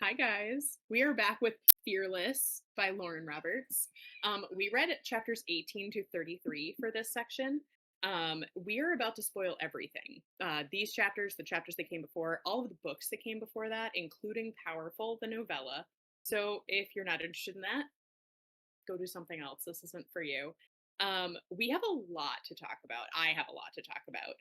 Hi, guys. We are back with Fearless by Lauren Roberts. We read chapters 18 to 33 for this section. We are about to spoil everything. These chapters, the chapters that came before, all of the books that came before that, including Powerful, the novella. So if you're not interested in that, go do something else. This isn't for you. We have a lot to talk about. I have a lot to talk about.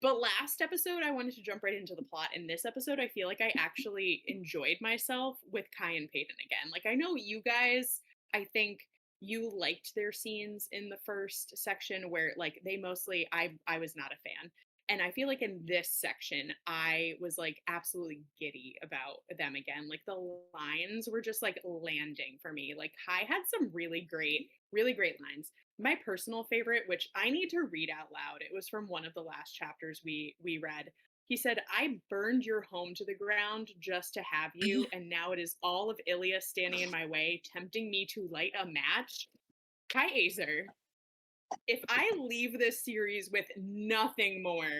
But last episode, I wanted to jump right into the plot. In this episode, I feel like I actually enjoyed myself with Kai and Peyton again. Like, I know you guys, I think you liked their scenes in the first section where, like, they mostly, I was not a fan. And I feel like in this section, I was like absolutely giddy about them again. Like, the lines were just like landing for me. Like, Kai had some really great lines. My personal favorite, which I need to read out loud, it was from one of the last chapters we read. He said, "I burned your home to the ground just to have you, and now it is all of Ilya standing in my way, tempting me to light a match." Kai Azer, if I leave this series with nothing more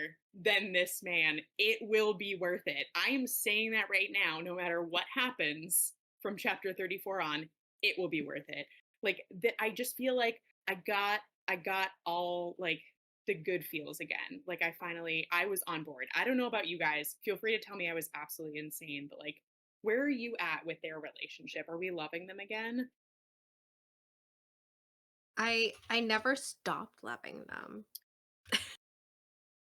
than this man, it will be worth it. I am saying that right now, no matter what happens from chapter 34 on, it will be worth it. Like, I just feel like I got all like the good feels again. Like, I was on board. I don't know about you guys. Feel free to tell me I was absolutely insane, but like, where are you at with their relationship? Are we loving them again? I never stopped loving them.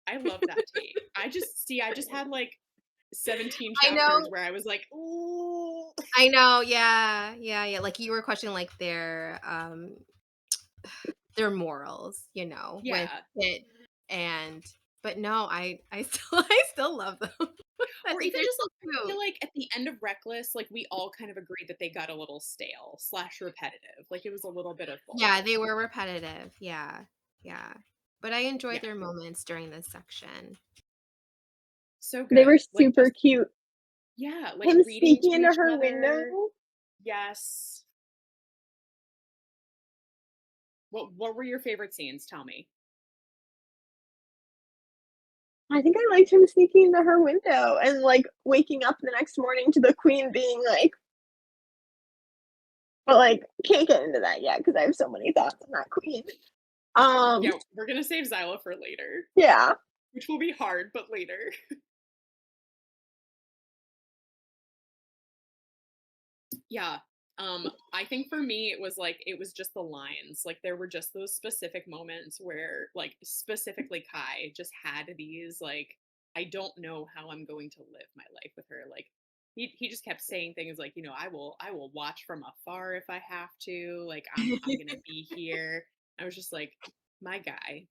I love that take. I just had like 17 I chapters know. where I was like, "Ooh." I know, yeah, yeah, yeah, like, you were questioning, like, their morals, when Yeah. it and but no, I still I still love them. I Or think even they're just so like, I feel cute. like at the end of Reckless, like, we all kind of agreed that they got a little stale slash repetitive. Like, it was a little bit of both. Yeah, they were repetitive, yeah, yeah, but I enjoyed Yeah. their moments during this section. So They were good. Like, super just cute. yeah, like Him reading sneaking to into each her other. window. Yes. What were your favorite scenes? Tell me. I think I liked him sneaking into her window and, like, waking up the next morning to the queen being like but, like, can't get into that yet because I have so many thoughts on that queen. Um, Yeah, we're gonna save Zyla for later, yeah. which will be hard, but later. Yeah. I think for me it was just the lines. Like, there were just those specific moments where, like, specifically Kai just had these like, I don't know how I'm going to live my life with her. Like, he just kept saying things like, I will watch from afar if I have to. Like, I'm gonna be here. I was just like, my guy.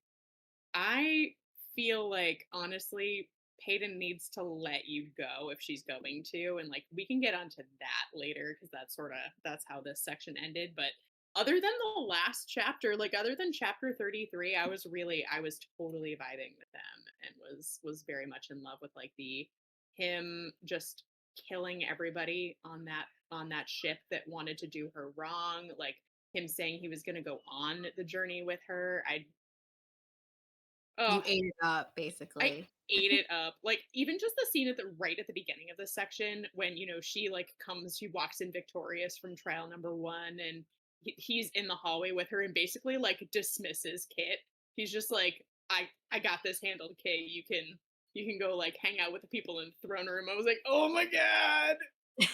I feel like, honestly, Peyton needs to let you go if she's going to, and like, we can get onto that later because that's how this section ended. But other than the last chapter, like other than chapter 33, I was totally vibing with them and was very much in love with like the him just killing everybody on that ship that wanted to do her wrong, like him saying he was going to go on the journey with her. You Oh, ate it up, I basically. ate it up. Like, even just the scene right at the beginning of this section when, she walks in victorious from trial number 1, and he's in the hallway with her and basically like dismisses Kit. He's just like, I got this handled, Kit. You can go like hang out with the people in the throne room. I was like, "Oh my god." It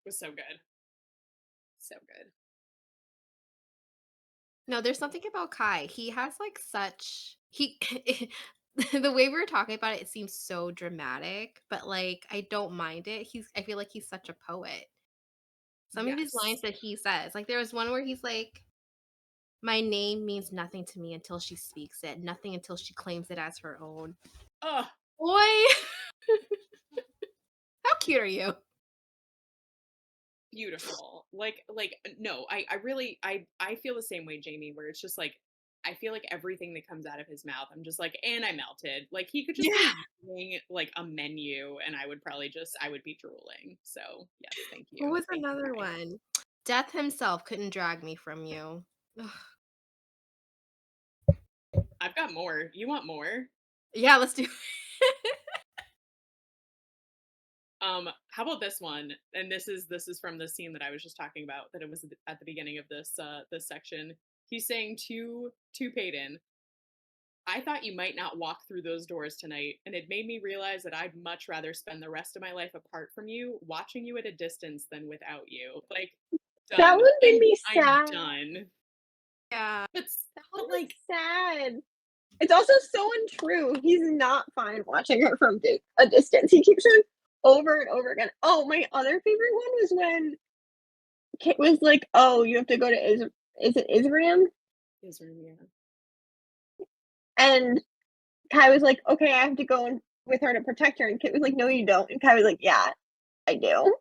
was so good. So good. No, there's something about Kai. He has like such he the way we were talking about it, it seems so dramatic, but like I don't mind it. I feel like he's such a poet. Some of his Yes. lines that he says, like there was one where he's like, "My name means nothing to me until she speaks it, nothing until she claims it as her own." Oh, Boy, how cute are you? beautiful. Like no, I really I feel the same way, Jamie, where it's just like, I feel like everything that comes out of his mouth, I'm just like, and I melted. Like, he could just Yeah. be using like a menu and I would be drooling. So yes, thank What you. was Thank you, another Kai. one? Death himself couldn't drag me from you. Ugh. I've got more. You want more? Yeah, let's do How about this one? And this is from the scene that I was just talking about, that it was at the beginning of this section. He's saying to Peyton, I thought you might not walk through those doors tonight, and it made me realize that I'd much rather spend the rest of my life apart from you, watching you at a distance than without you. Like, That done. one made me I'm sad. done. Yeah. That one But was like, sad. It's also so untrue. He's not fine watching her from a distance. He keeps her over and over again. Oh, my other favorite one was when Kit was like, "Oh, you have to go to is it Isram?" Israel, yeah. And Kai was like, "Okay, I have to go in with her to protect her." And Kit was like, "No, you don't." And Kai was like, "Yeah, I do."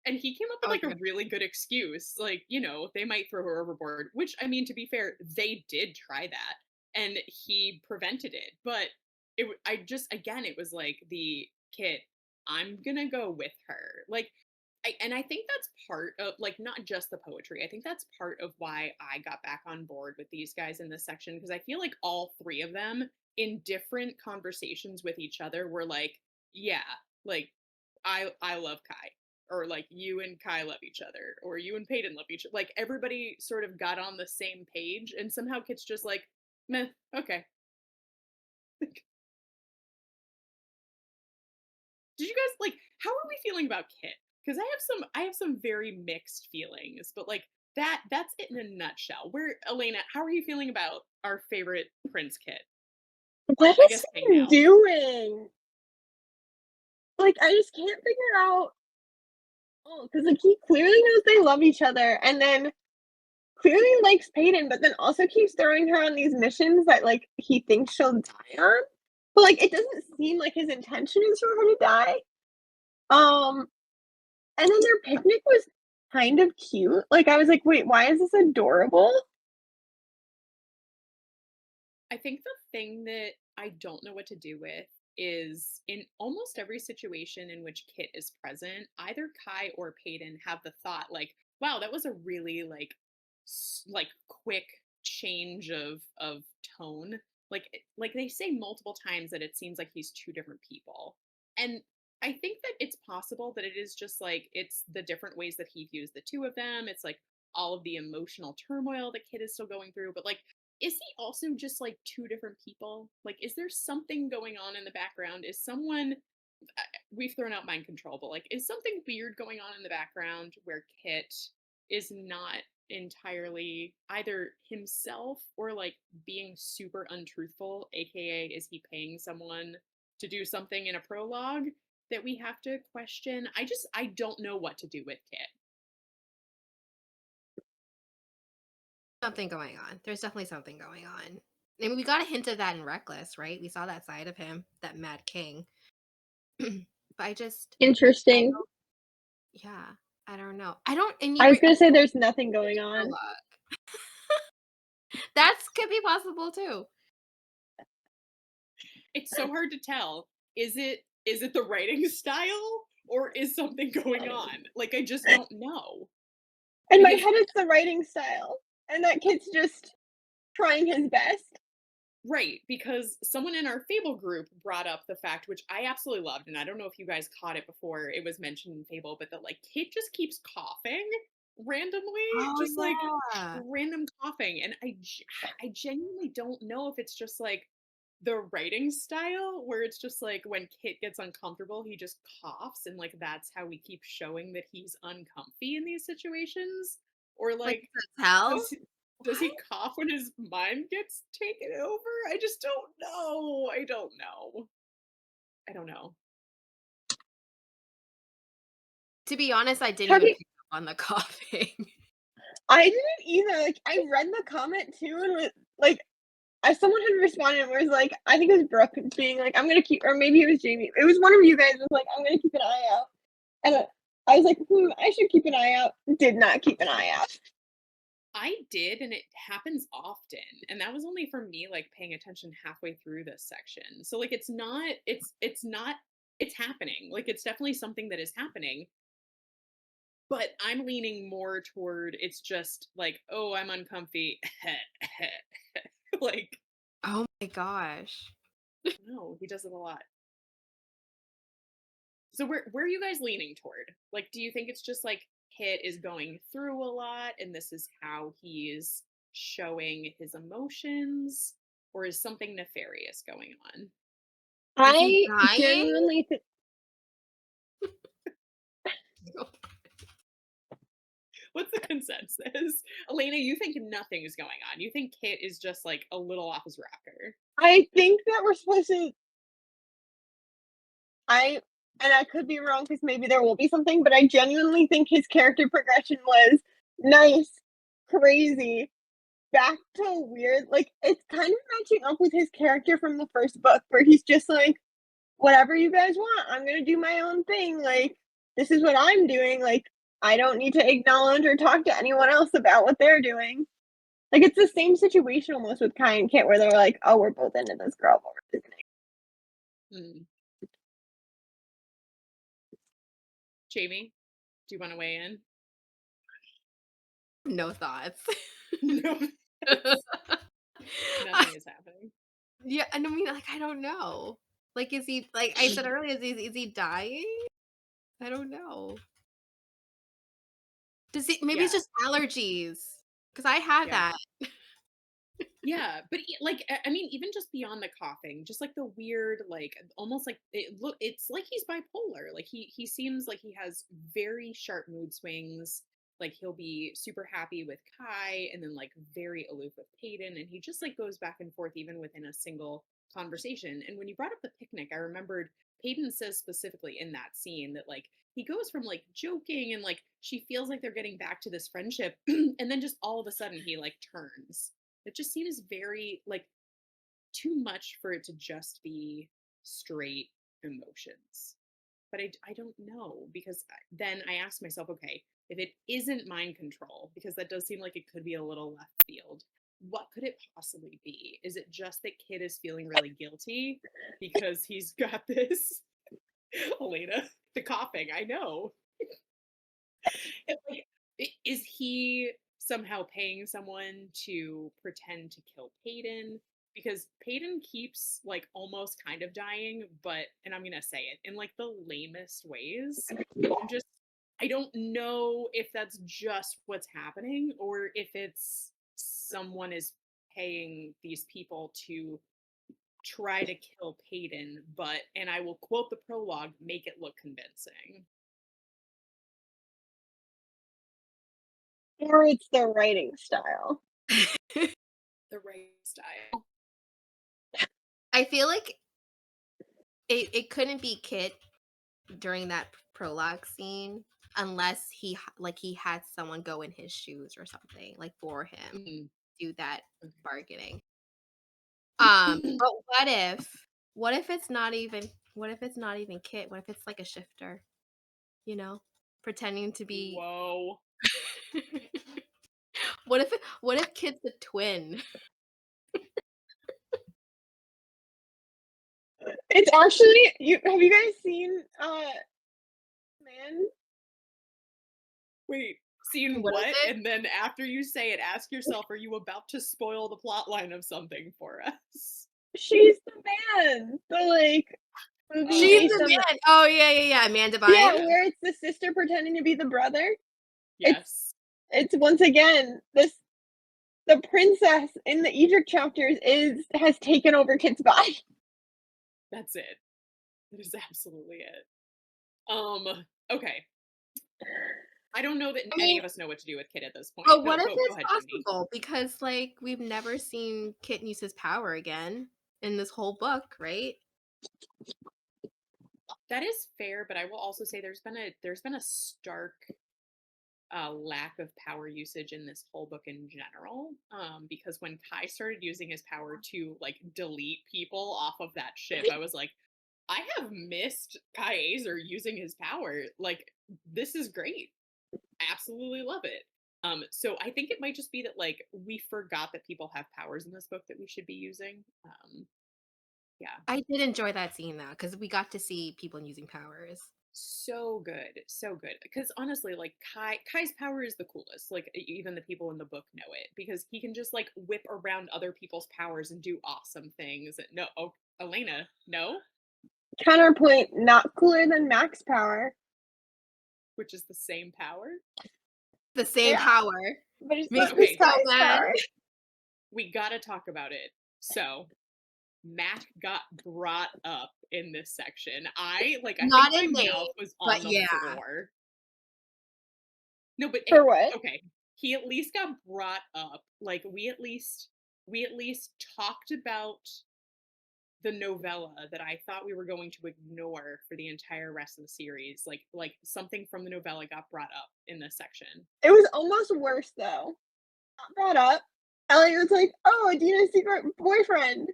And he came up with Oh, like a yeah. really good excuse, like, they might throw her overboard, which, I mean, to be fair, they did try that, and he prevented it. But I just, again, it was like the Kit, I'm gonna go with her. Like, and I think that's part of, like, not just the poetry. I think that's part of why I got back on board with these guys in this section, because I feel like all three of them in different conversations with each other were like, yeah, like, I love Kai, or like, you and Kai love each other, or you and Peyton love each other. Like, everybody sort of got on the same page, and somehow Kit's just like, meh, okay. Did you guys like, how are we feeling about Kit? Because I have some very mixed feelings, but like, that's it in a nutshell. Where, Elena, how are you feeling about our favorite Prince Kit? What I is guess hey he now. doing? Like, I just can't figure out. Oh, because like he clearly knows they love each other, and then clearly likes Peyton, but then also keeps throwing her on these missions that like he thinks she'll die on. But like it doesn't seem like his intention is for her to die. Um, and then their picnic was kind of cute. Like I was like, wait, why is this adorable? I think the thing that I don't know what to do with is, in almost every situation in which Kit is present, either Kai or Peyton have the thought like, "Wow, that was a really like quick change of tone." Like they say multiple times that it seems like he's two different people. And I think that it's possible that it is just like, it's the different ways that he views the two of them. It's like all of the emotional turmoil that Kit is still going through, but like, is he also just like two different people? Like, is there something going on in the background? Is someone, we've thrown out mind control, but like, is something weird going on in the background where Kit is not entirely either himself or like being super untruthful, aka is he paying someone to do something in a prologue that we have to question? I don't know what to do with Kit. Something going on. There's definitely something going on. I mean, we got a hint of that in Reckless, right? We saw that side of him, that Mad King. But I Interesting. don't, yeah, I don't know. I don't, and you I was bring gonna up say there's nothing going the on. prologue. That's could be possible too. It's so hard to tell. Is it the writing style, or is something going on? Like, I just don't know. In my Because, head, it's the writing style, and that kid's just trying his best. right, because someone in our Fable group brought up the fact, which I absolutely loved, and I don't know if you guys caught it before it was mentioned in Fable, but that like Kit just keeps coughing randomly, Oh just like yeah. random coughing, and I genuinely don't know if it's just like the writing style, where it's just like when Kit gets uncomfortable, he just coughs, and like that's how we keep showing that he's uncomfy in these situations, or Like like, to tell? does does What? he cough when his mind gets taken over? I just don't know. I don't know. I don't know. To be honest, I didn't even Talking pick up on the coughing. I didn't either, like, I read the comment too and was like, someone had responded and was like, I think it was Brooke being like, "I'm gonna keep," or maybe it was Jamie. It was one of you guys was like, "I'm gonna keep an eye out." And I was like, I should keep an eye out." Did not keep an eye out. I did, and it happens often. And that was only for me like paying attention halfway through this section. So like, it's not it's happening. Like, it's definitely something that is happening. But I'm leaning more toward, it's just like, oh, I'm uncomfy. Like, Oh my gosh. no, he does it a lot. So where are you guys leaning toward? Like, do you think it's just like Kit is going through a lot and this is how he's showing his emotions? Or is something nefarious going on? Is he I dying? genuinely think What's the consensus? Elena, you think nothing is going on. You think Kit is just like a little off his rocker. that we're supposed to I and I could be wrong because maybe there will be something, but I genuinely think his character progression was nice, crazy, back to weird. Like, it's kind of matching up with his character from the first book where he's just like, whatever you guys want, I'm gonna do my own thing. Like, this is what I'm doing. Like, I don't need to acknowledge or talk to anyone else about what they're doing. Like, it's the same situation almost with Kai and Kit where they're like, oh, we're both into this girl, but we're just Hmm. Jamie, do you want to weigh in? No thoughts. No, nothing is happening. Yeah, and I mean, like, I don't know. Like, is he like I said earlier, is he dying? I don't know. Does he maybe it's Yeah, just allergies? Because I have yeah. that. Yeah, but like I mean, even just beyond the coughing, just like the weird, like almost like it's like he's bipolar. Like he seems like he has very sharp mood swings. Like he'll be super happy with Kai and then like very aloof with Peyton, and he just like goes back and forth even within a single conversation. And when you brought up the picnic, I remembered Peyton says specifically in that scene that like he goes from like joking and like she feels like they're getting back to this friendship, and then just all of a sudden he like turns. It just seems very like too much for it to just be straight emotions. But I don't know because then I ask myself, okay, if it isn't mind control, because that does seem like it could be a little left field, what could it possibly be? Is it just that Kid is feeling really guilty because he's got this? Elena, the coughing, I know. Like, is he somehow paying someone to pretend to kill Peyton? Because Peyton keeps like almost kind of dying, but and I'm gonna say it in like the lamest ways. And I don't know if that's just what's happening or if it's someone is paying these people to try to kill Peyton, but and I will quote the prologue, make it look convincing. or it's the writing style. The right style. I feel like it couldn't be Kit during that prologue scene unless he had someone go in his shoes or something like for him Mm. do that Okay. bargaining. But what if it's not even Kit? What if it's like a shifter, you know, pretending to be Whoa. what if Kit's a twin? It's actually you have you guys seen Man? Wait, seen What is what? it? And then after you say it, ask yourself, are you about to spoil the plot line of something for us? She's the man. The like movie She's Oh, based the on the man. Oh yeah. Amanda yeah, Bynes. yeah. where it's the sister pretending to be the brother. It's Yes. it's once again this the princess in the Egypt chapters is has taken over Kit's body. That's it. That is absolutely it. Okay. I don't know that I any mean, of us know what to do with Kid at this point. but No, what if go it's ahead, Jamie. possible? Because like we've never seen Kit use his power again in this whole book, right? That is fair, but I will also say there's been a stark lack of power usage in this whole book in general. Because when Kai started using his power to like delete people off of that ship, I was like, I have missed Kai Azer using his power. Like, this is great. I absolutely love it. So I think it might just be that like we forgot that people have powers in this book that we should be using. Yeah. I did enjoy that scene though, because we got to see people using powers. So good, so good. Because honestly, like Kai's power is the coolest. Like even the people in the book know it because he can just like whip around other people's powers and do awesome things. No, oh, Elena, no. Counterpoint, not cooler than max power. which is the same power. The same Yeah, power. but it's Makes not me the Okay. so size mad. power. We gotta talk about it. So, Mac got brought up in this section. I Not think in my name, mouth was but on the yeah. floor. No, but For what? okay. He at least got brought up. Like we at least talked about the novella that I thought we were going to ignore for the entire rest of the series. Like something from the novella got brought up in this section. It was almost worse though. Not brought up. Ellie was like, "Oh, Adina's secret boyfriend,"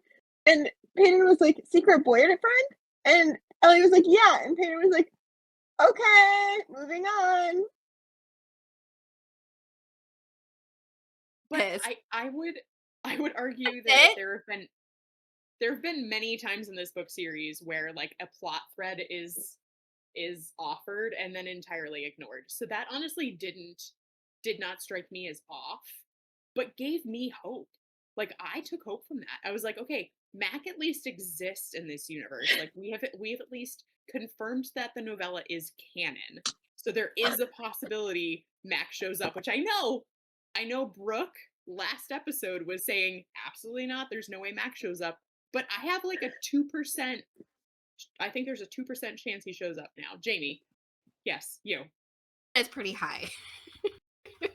and Peyton was like, "Secret boyfriend?" And Ellie was like, "Yeah," and Peyton was like, "Okay, moving on." But Pissed. I would argue That's that it? there have been many times in this book series where like a plot thread is offered and then entirely ignored. So that honestly did not strike me as off, but gave me hope. Like I took hope from that. I was like, okay, Mac at least exists in this universe. Like we have at least confirmed that the novella is canon. So there is a possibility Mac shows up, which I know Brooke last episode was saying absolutely not. There's no way Mac shows up. But I have like a 2%. I think there's a 2% chance he shows up now. Jamie, yes, you. It's pretty high.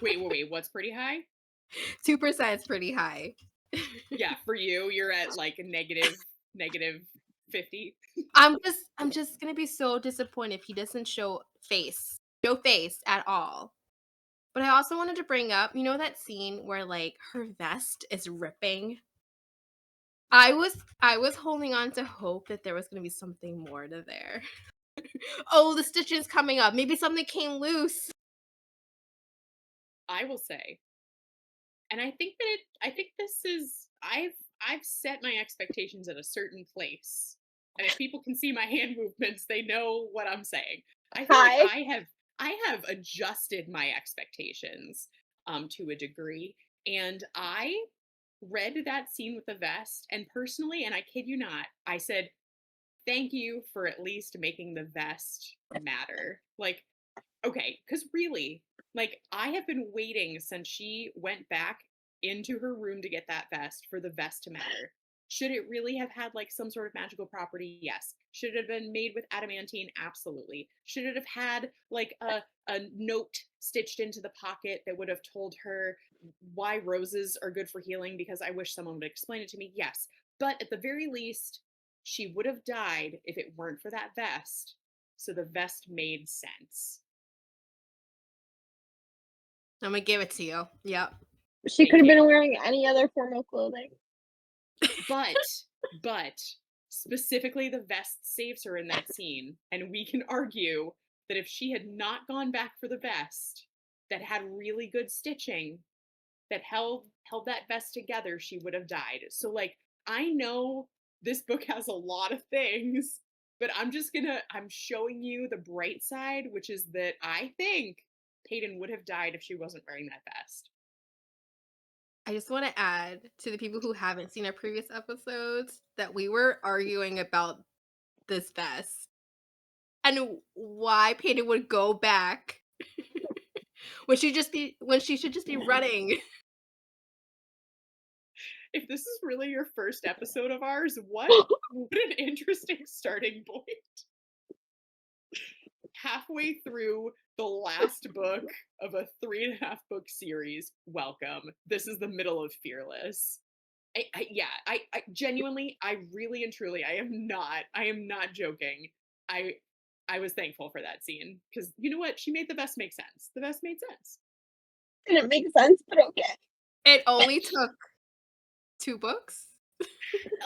Wait. What's pretty high? 2% is pretty high. Yeah, for you, you're at like a negative 50. I'm just gonna be so disappointed if he doesn't show face at all. But I also wanted to bring up, you know that scene where like her vest is ripping? I was holding on to hope that there was gonna be something more to there. Oh, the stitching's coming up. Maybe something came loose. I will say, and I think this is I've set my expectations at a certain place. And if people can see my hand movements, they know what I'm saying. I feel like Hi. I have adjusted my expectations to a degree, and I read that scene with the vest, and personally, and I kid you not, I said, thank you for at least making the vest matter. Like, okay, because really, like, I have been waiting since she went back into her room to get that vest for the vest to matter. Should it really have had like some sort of magical property? Yes. Should it have been made with adamantine? Absolutely. Should it have had like a note stitched into the pocket that would have told her why roses are good for healing? Because I wish someone would explain it to me. Yes. But at the very least, she would have died if it weren't for that vest. So the vest made sense. I'm gonna give it to you. Yep. She Thank could have you. been wearing any other formal clothing. But specifically the vest saves her in that scene, and we can argue that if she had not gone back for the vest that had really good stitching that held that vest together, she would have died. So like I know this book has a lot of things, but I'm showing you the bright side, which is that I think Peyton would have died if she wasn't wearing that vest. I just want to add to the people who haven't seen our previous episodes that we were arguing about this vest and why Peyton would go back when she should just be running. If this is really your first episode of ours, what an interesting starting point. Halfway through the last book of a 3.5 book series, welcome. This is the middle of Fearless. I genuinely, I really and truly, I am not joking. I I was thankful for that scene because you know what? She made the best make sense. The best made sense. Didn't make sense, but okay. It only took 2 books.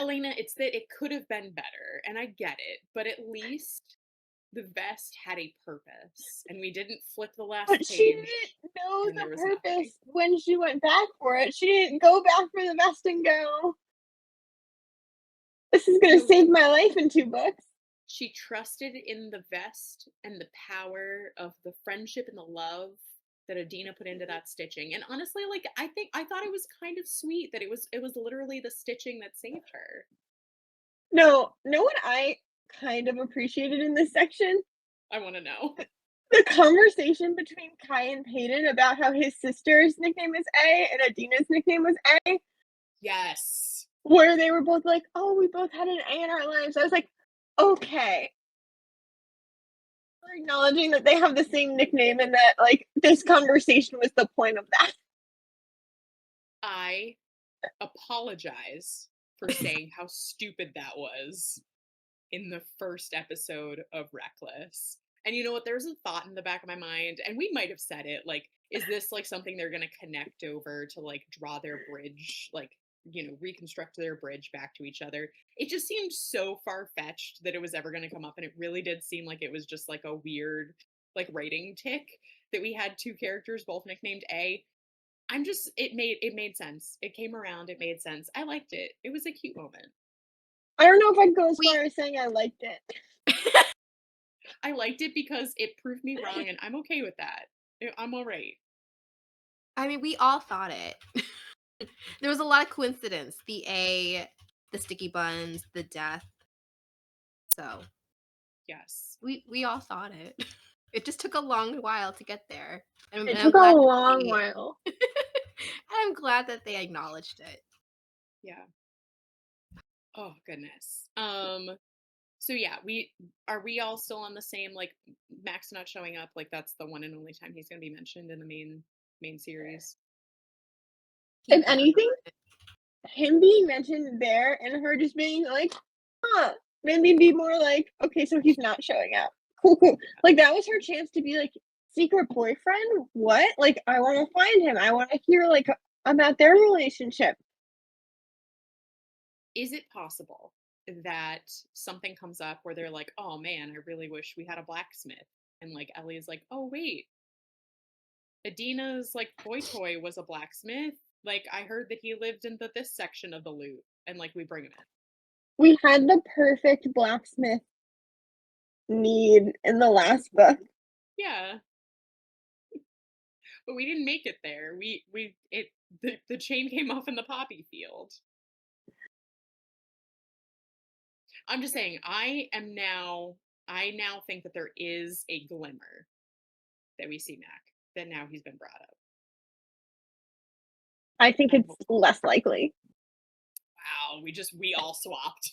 Elena, it's that it could have been better, and I get it, but at least the vest had a purpose, and we didn't flip the last But she page, didn't know and the there was nothing. purpose when she went back for it. She didn't go back for the vest and go, "This is gonna No, save my life in 2 books." she trusted in the vest and the power of the friendship and the love that Adina put into that stitching. And honestly, like I thought it was kind of sweet that it was literally the stitching that saved her. No, know what I kind of appreciated in this section. I want to know. The conversation between Kai and Peyton about how his sister's nickname is A and Adina's nickname was A, Yes. where they were both like, "Oh, we both had an A in our lives." I was like, "Okay." We're acknowledging that they have the same nickname and that, like, this conversation was the point of that. I apologize for saying how stupid that was in the first episode of Reckless. And you know what? There's a thought in the back of my mind, and we might have said it, like, is this like something they're gonna connect over to like draw their bridge, like, reconstruct their bridge back to each other? It just seemed so far-fetched that it was ever gonna come up, and it really did seem like it was just like a weird, like, writing tick that we had two characters both nicknamed A. It made sense. It came around, it made sense. I liked it. It was a cute moment. I don't know if I'd go as We far as saying I liked it. I liked it because it proved me wrong, and I'm okay with that. I'm all right. I mean, we all thought it. There was a lot of coincidence. The A, the sticky buns, the death. So Yes. we all thought it. It just took a long while to get there. It And I'm took a glad that long they while. I'm glad that they acknowledged it. Yeah. Oh goodness. So yeah, we all still on the same, like, Max not showing up, like that's the one and only time he's gonna be mentioned in the main series. He If better anything, him being mentioned there and her just being like, "Huh," made me be more like, "Okay, so he's not showing up. Cool, cool." Like, that was her chance to be like, "Secret boyfriend? What? Like, I wanna find him. I wanna hear, like, about their relationship." Is it possible that something comes up where they're like, "Oh man, I really wish we had a blacksmith," and like Ellie is like, "Oh wait, Adina's like boy toy was a blacksmith. Like I heard that he lived in this section of the loot, and like we bring him in." We had the perfect blacksmith need in the last book. Yeah, but we didn't make it there. The chain came off in the poppy field. I'm just saying, I now think that there is a glimmer that we see Mac, that now he's been brought up. I think And I'm it's hopeful. less likely. Wow, we all swapped.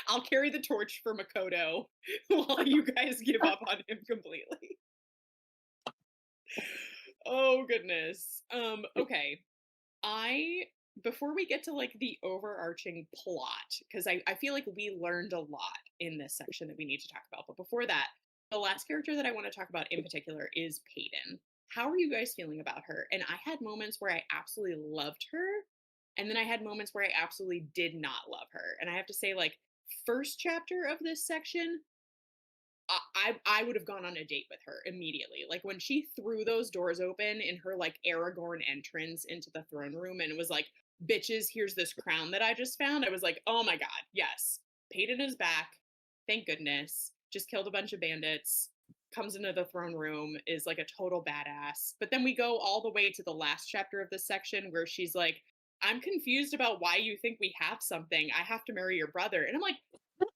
I'll carry the torch for Makoto while you guys give up on him completely. Oh goodness. Okay. I Before we get to like the overarching plot, because I feel like we learned a lot in this section that we need to talk about. But before that, the last character that I want to talk about in particular is Peyton. How are you guys feeling about her? And I had moments where I absolutely loved her, and then I had moments where I absolutely did not love her. And I have to say, like, first chapter of this section, I would have gone on a date with her immediately. Like when she threw those doors open in her like Aragorn entrance into the throne room and was like, "Bitches, here's this crown that I just found." I was like, "Oh my god, yes, Peyton is back. Thank goodness." Just killed a bunch of bandits. Comes into the throne room, is like a total badass. But then we go all the way to the last chapter of this section where she's like, "I'm confused about why you think we have something. I have to marry your brother." And I'm like,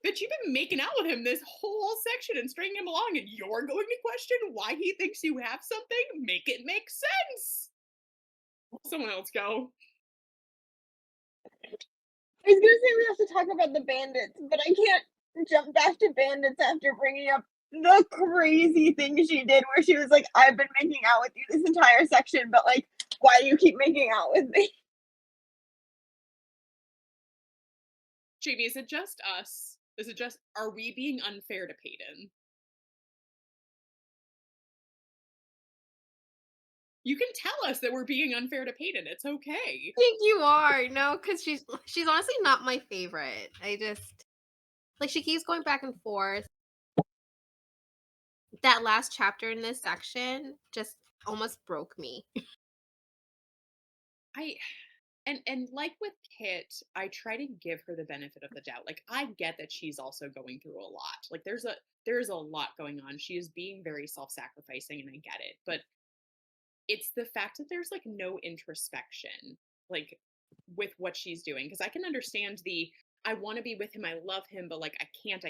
"Bitch, you've been making out with him this whole section and stringing him along, and you're going to question why he thinks you have something? Make it make sense." Someone else go. I was gonna say we have to talk about the bandits, but I can't jump back to bandits after bringing up the crazy thing she did where she was like, "I've been making out with you this entire section, but, like, why do you keep making out with me?" Jamie, is it just us? Are we being unfair to Peyton? You can tell us that we're being unfair to Peyton. It's okay. think you are. No, because she's honestly not my favorite. I just like she keeps going back and forth. That last chapter in this section just almost broke me. I and like with Kit, I try to give her the benefit of the doubt. Like I get that she's also going through a lot. Like there's a lot going on. She is being very self-sacrificing and I get it. But it's the fact that there's like no introspection like with what she's doing because I can understand the I want to be with him. I love him, but like, I can't.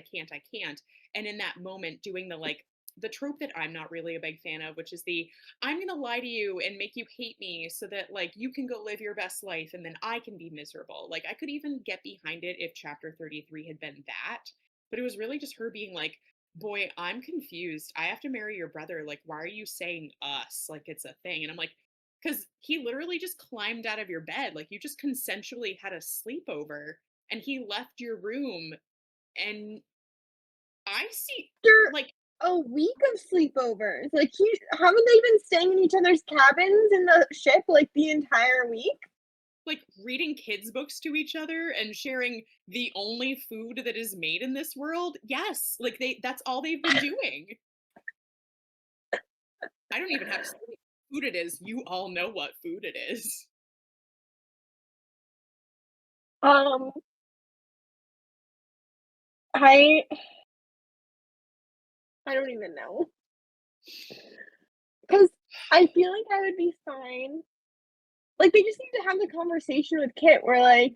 And in that moment, doing the like, the trope that I'm not really a big fan of, which is the I'm going to lie to you and make you hate me so that like you can go live your best life and then I can be miserable. Like, I could even get behind it if chapter 33 had been that. But it was really just her being like, boy, I'm confused. I have to marry your brother. Like, why are you saying us? Like, it's a thing. And I'm like, because he literally just climbed out of your bed. Like, you just consensually had a sleepover and he left your room. And I see, After like, a week of sleepovers, like, haven't they been staying in each other's cabins in the ship, like, the entire week? reading kids books to each other and sharing the only food that is made in this world. Yes, like that's all they've been doing. I don't even have to say what food it is. You all know what food it is. Um, I I don't even know, because I feel like I would be fine. Like, they just need to have the conversation with Kit where, like,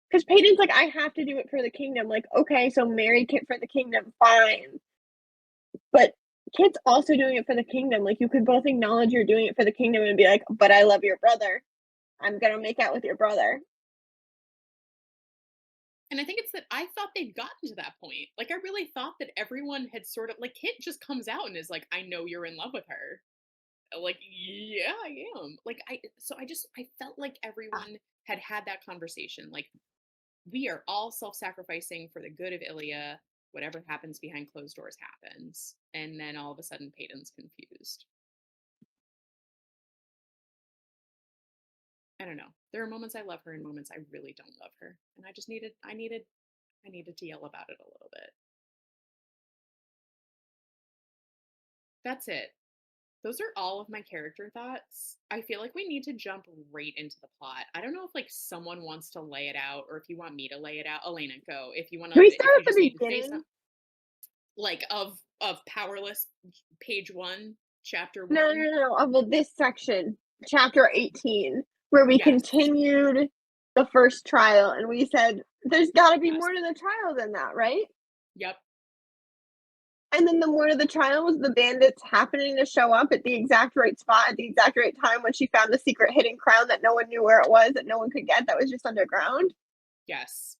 because Peyton's like, "I have to do it for the kingdom." Like, "Okay, so marry Kit for the kingdom, fine." But Kit's also doing it for the kingdom. Like, you could both acknowledge you're doing it for the kingdom and be like, "But I love your brother. I'm gonna make out with your brother." And I think it's that I thought they'd gotten to that point. Like, I really thought that everyone had sort of like Kit just comes out and is like, I know you're in love with her. Like, yeah, I am. Like, I felt like Ah, everyone had had that conversation. Like, we are all self-sacrificing for the good of Ilya. Whatever happens behind closed doors happens. And then all of a sudden Peyton's confused. I don't know. There are moments I love her and moments I really don't love her. And I needed to yell about it a little bit. That's it. Those are all of my character thoughts. I feel like we need to jump right into the plot. I don't know if like someone wants to lay it out or if you want me to lay it out. Elena, go. Can we start If you at the just need to say beginning? something like of Powerless, page 1, chapter No, 1. no, no, no, well, this section, chapter 18, where we Yes. continued the first trial, and we said, "There's gotta be Yes. more to the trial than that, right?" Yep. And then the more to the trial was the bandits happening to show up at the exact right spot at the exact right time when she found the secret hidden crown that no one knew where it was, that no one could get, that was just underground, Yes.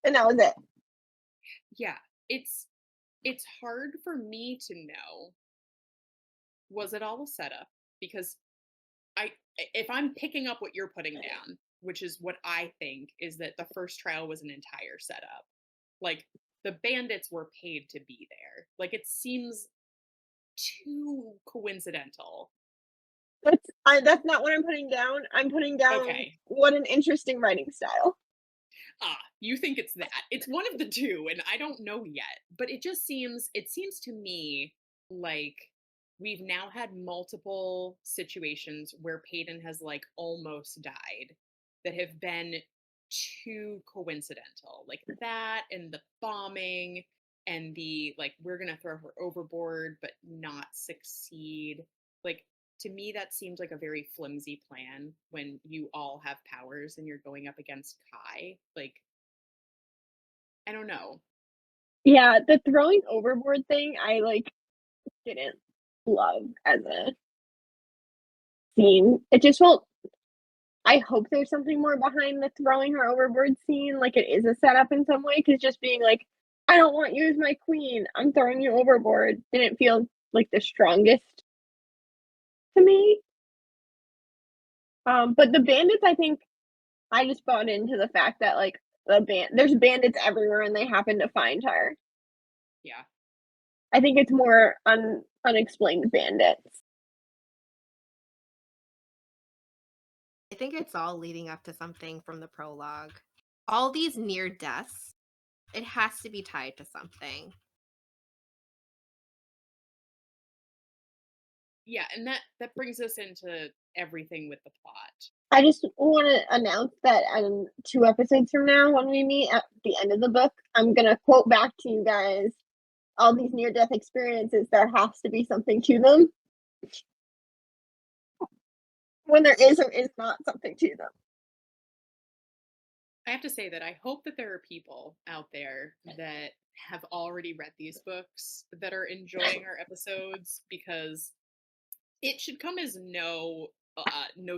and that was it. Yeah. It's it's hard for me to know, was it all a setup? Because I if I'm picking up what you're putting down, which is what I think, is that the first trial was an entire setup. Like, the bandits were paid to be there. Like, it seems too coincidental. That's not what I'm putting down. I'm putting down, Okay. what an interesting writing style. Ah, you think it's that. It's one of the two, and I don't know yet. But it seems to me like we've now had multiple situations where Peyton has like almost died that have been too coincidental. Like that and the bombing and the like we're gonna throw her overboard but not succeed. Like, to me that seems like a very flimsy plan when you all have powers and you're going up against Kai. Like, I don't know. Yeah, the throwing overboard thing, I, like, didn't love as a scene. It just felt, I hope there's something more behind the throwing her overboard scene, like it is a setup in some way, because just being like, "I don't want you as my queen, I'm throwing you overboard," didn't feel like the strongest to me. But the bandits, I think I just bought into the fact that, like, there's bandits everywhere and they happen to find her. Yeah. I think it's more unexplained bandits. I think it's all leading up to something from the prologue. All these near deaths, it has to be tied to something. Yeah, and that brings us into everything with the plot. I just want to announce that 2 episodes from now, when we meet at the end of the book, I'm gonna quote back to you guys all these near-death experiences. There has to be something to them. When there is or is not something to them. I have to say that I hope that there are people out there that have already read these books that are enjoying our episodes, because it should come as no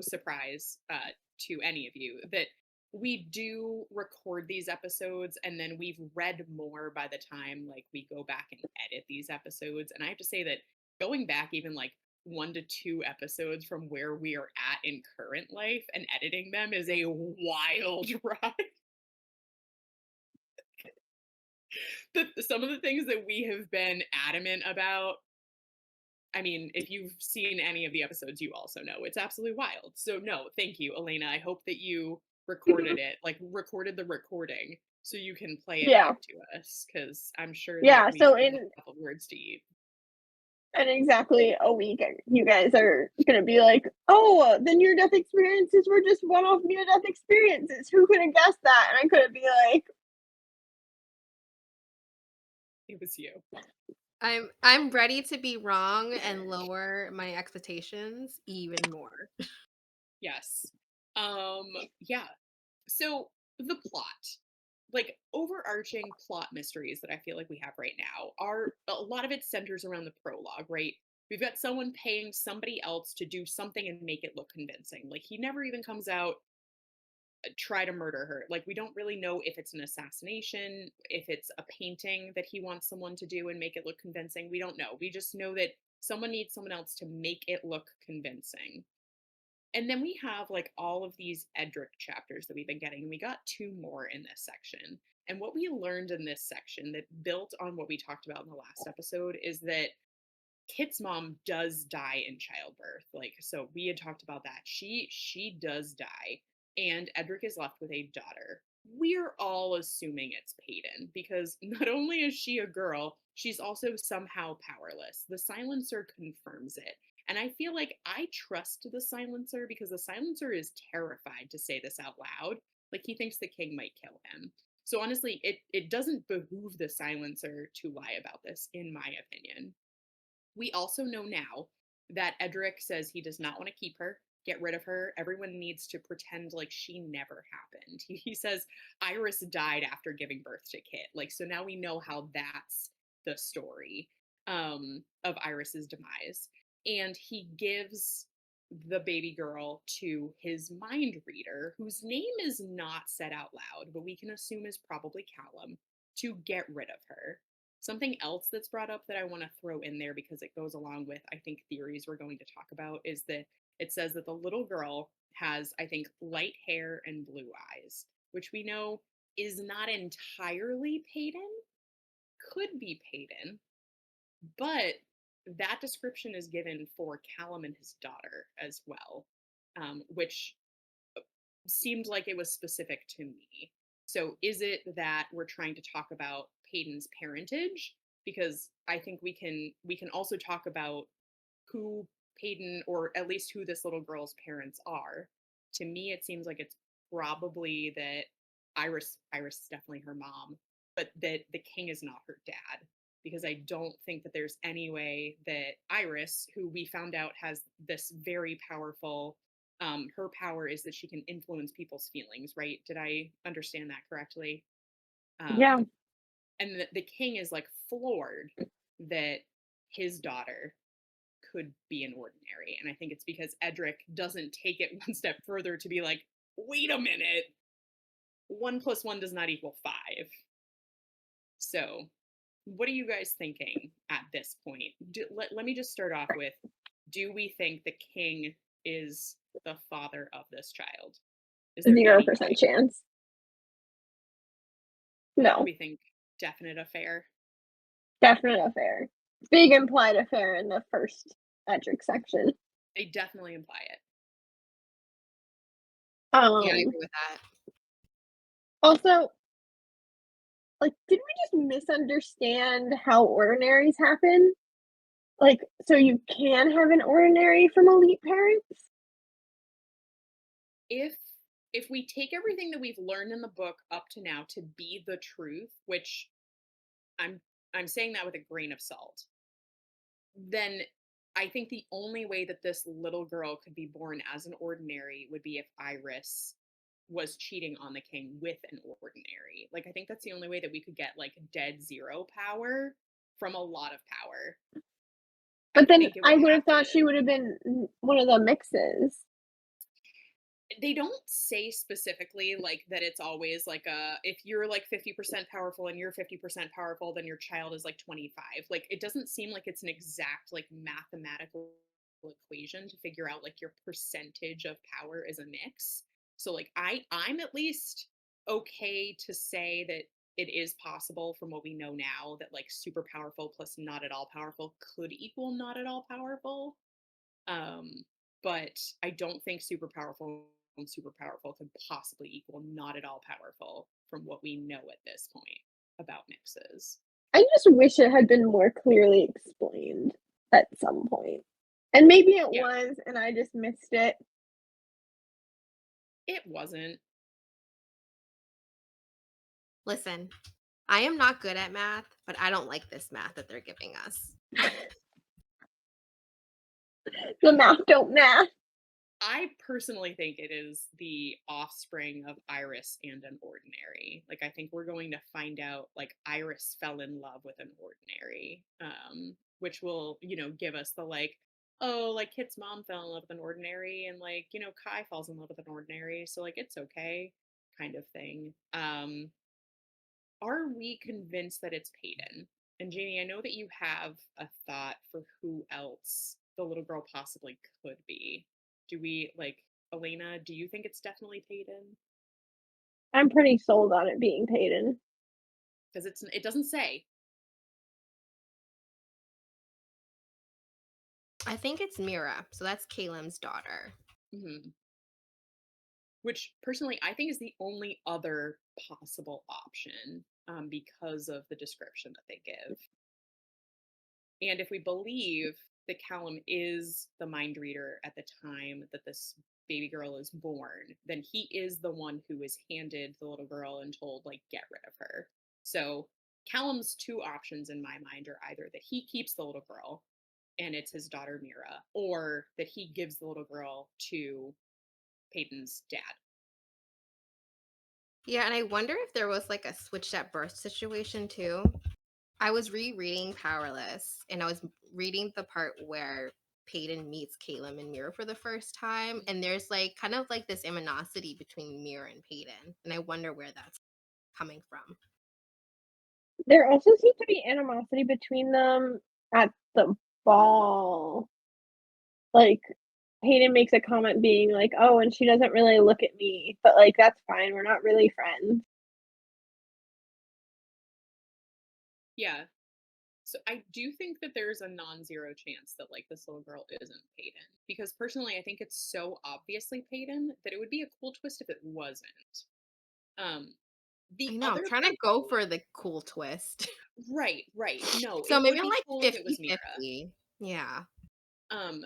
surprise to any of you that we do record these episodes and then we've read more by the time like we go back and edit these episodes. And I have to say that going back even like 1 to 2 episodes from where we are at in current life and editing them is a wild ride. Some of the things that we have been adamant about, I mean, if you've seen any of the episodes, you also know it's absolutely wild. So no, thank you, Elena. I hope that you recorded it, like recorded the recording so you can play it Yeah. back to us, because I'm sure that Yeah, we so have a couple words to eat. in exactly a week, you guys are gonna be like, "Oh, the near-death experiences were just one-off near-death experiences. Who could have guessed that?" And I could be like, It was you. I'm ready to be wrong and lower my expectations even more. Yes. Um, yeah. So the plot, like overarching plot mysteries that I feel like we have right now, are a lot of it centers around the prologue, right? We've got someone paying somebody else to do something and make it look convincing. Like he never even comes out try to murder her. Like we don't really know if it's an assassination, if it's a painting that he wants someone to do and make it look convincing. We don't know. We just know that someone needs someone else to make it look convincing. And then we have like all of these Edric chapters that we've been getting. We got 2 more in this section. And what we learned in this section that built on what we talked about in the last episode is that Kit's mom does die in childbirth. Like, so we had talked about that. She does die, and Edric is left with a daughter. We're all assuming it's Peyton because not only is she a girl, she's also somehow powerless. The silencer confirms it. And I feel like I trust the silencer because the silencer is terrified to say this out loud. Like he thinks the king might kill him. So honestly, it doesn't behoove the silencer to lie about this, in my opinion. We also know now that Edric says he does not want to keep her, get rid of her. Everyone needs to pretend like she never happened. He says Iris died after giving birth to Kit. Like, so now we know how that's the story of Iris's demise. And he gives the baby girl to his mind reader, whose name is not said out loud, but we can assume is probably Callum, to get rid of her. Something else that's brought up that I want to throw in there because it goes along with, I think, theories we're going to talk about is that it says that the little girl has, I think, light hair and blue eyes, which we know is not entirely Peyton, could be Peyton, but that description is given for Callum and his daughter as well, which seemed like it was specific to me. So is it that we're trying to talk about Peyton's parentage? Because I think we can also talk about who Peyton, or at least who this little girl's parents are. To me, it seems like it's probably that Iris is definitely her mom, but that the king is not her dad. Because I don't think that there's any way that Iris, who we found out has this very powerful, her power is that she can influence people's feelings, right? Did I understand that correctly? "Yeah, Um, and the king is like floored that his daughter could be an ordinary. And I think it's because Edric doesn't take it one step further to be like, wait a minute, 1 plus 1 does not equal 5. So, what are you guys thinking at this point? Let me just start off with, do we think the king is the father of this child? Is there any 0% way? chance." No, We think definite affair. definite affair. Big implied affair in the first Edric section. They definitely imply it. Yeah, I Um, agree with that. Also, like, did we just misunderstand how ordinaries happen? Like, so you can have an ordinary from elite parents? If if we take everything that we've learned in the book up to now to be the truth, which I'm I'm saying that with a grain of salt, then I think the only way that this little girl could be born as an ordinary would be if Iris was cheating on the king with an ordinary. Like, I think that's the only way that we could get like dead zero power from a lot of power. I But then think it I would would have have to. thought she would have been one of the mixes. They don't say specifically like that it's always like a if you're like 50% powerful and you're 50% powerful, then your child is like 25. Like, it doesn't seem like it's an exact like mathematical equation to figure out like your percentage of power is a mix. So like I'm at least okay to say that it is possible from what we know now that like super powerful plus not at all powerful could equal not at all powerful. Um, but I don't think super powerful and super powerful could possibly equal not at all powerful from what we know at this point about mixes. I just wish it had been more clearly explained at some point. And maybe it Yeah, was, and I just missed it. it wasn't. Listen, I am not good at math, but I don't like this math that they're giving us. The math don't math. I personally think it is the offspring of Iris and an ordinary. Like, I think we're going to find out like Iris fell in love with an ordinary, which will, give us the like, oh, like Kit's mom fell in love with an ordinary, and like, Kai falls in love with an ordinary, so like it's okay, kind of thing. Are we convinced that it's Peyton? And Jamie, I know that you have a thought for who else the little girl possibly could be. Do we like Elena? Do you think it's definitely Peyton? I'm pretty sold on it being Peyton. Because it doesn't say. I think it's Mira, so that's Caleb's daughter. Hmm. Which personally I think is the only other possible option, because of the description that they give. And if we believe that Callum is the mind reader at the time that this baby girl is born, then he is the one who is handed the little girl and told, like, get rid of her. So Callum's two options in my mind are either that he keeps the little girl and it's his daughter Mira, or that he gives the little girl to Peyton's dad. Yeah, and I wonder if there was like a switched at birth situation too. I was rereading Powerless and I was reading the part where Peyton meets Caleb and Mira for the first time. And there's like kind of like this animosity between Mira and Peyton. And I wonder where that's coming from. There also seemed to be animosity between them at the ball. Like, Hayden makes a comment being like, "Oh, and she doesn't really look at me," but, like, that's fine, we're not really friends. Yeah. So I do think that there's a non-zero chance that like this little girl isn't Peyton. Because personally I think it's so obviously Peyton that it would be a cool twist if it wasn't. Um the I know, I'm other trying to go for the cool twist. right, right. No, So it would maybe be like cool if it was Mira. 50-50. Yeah. Um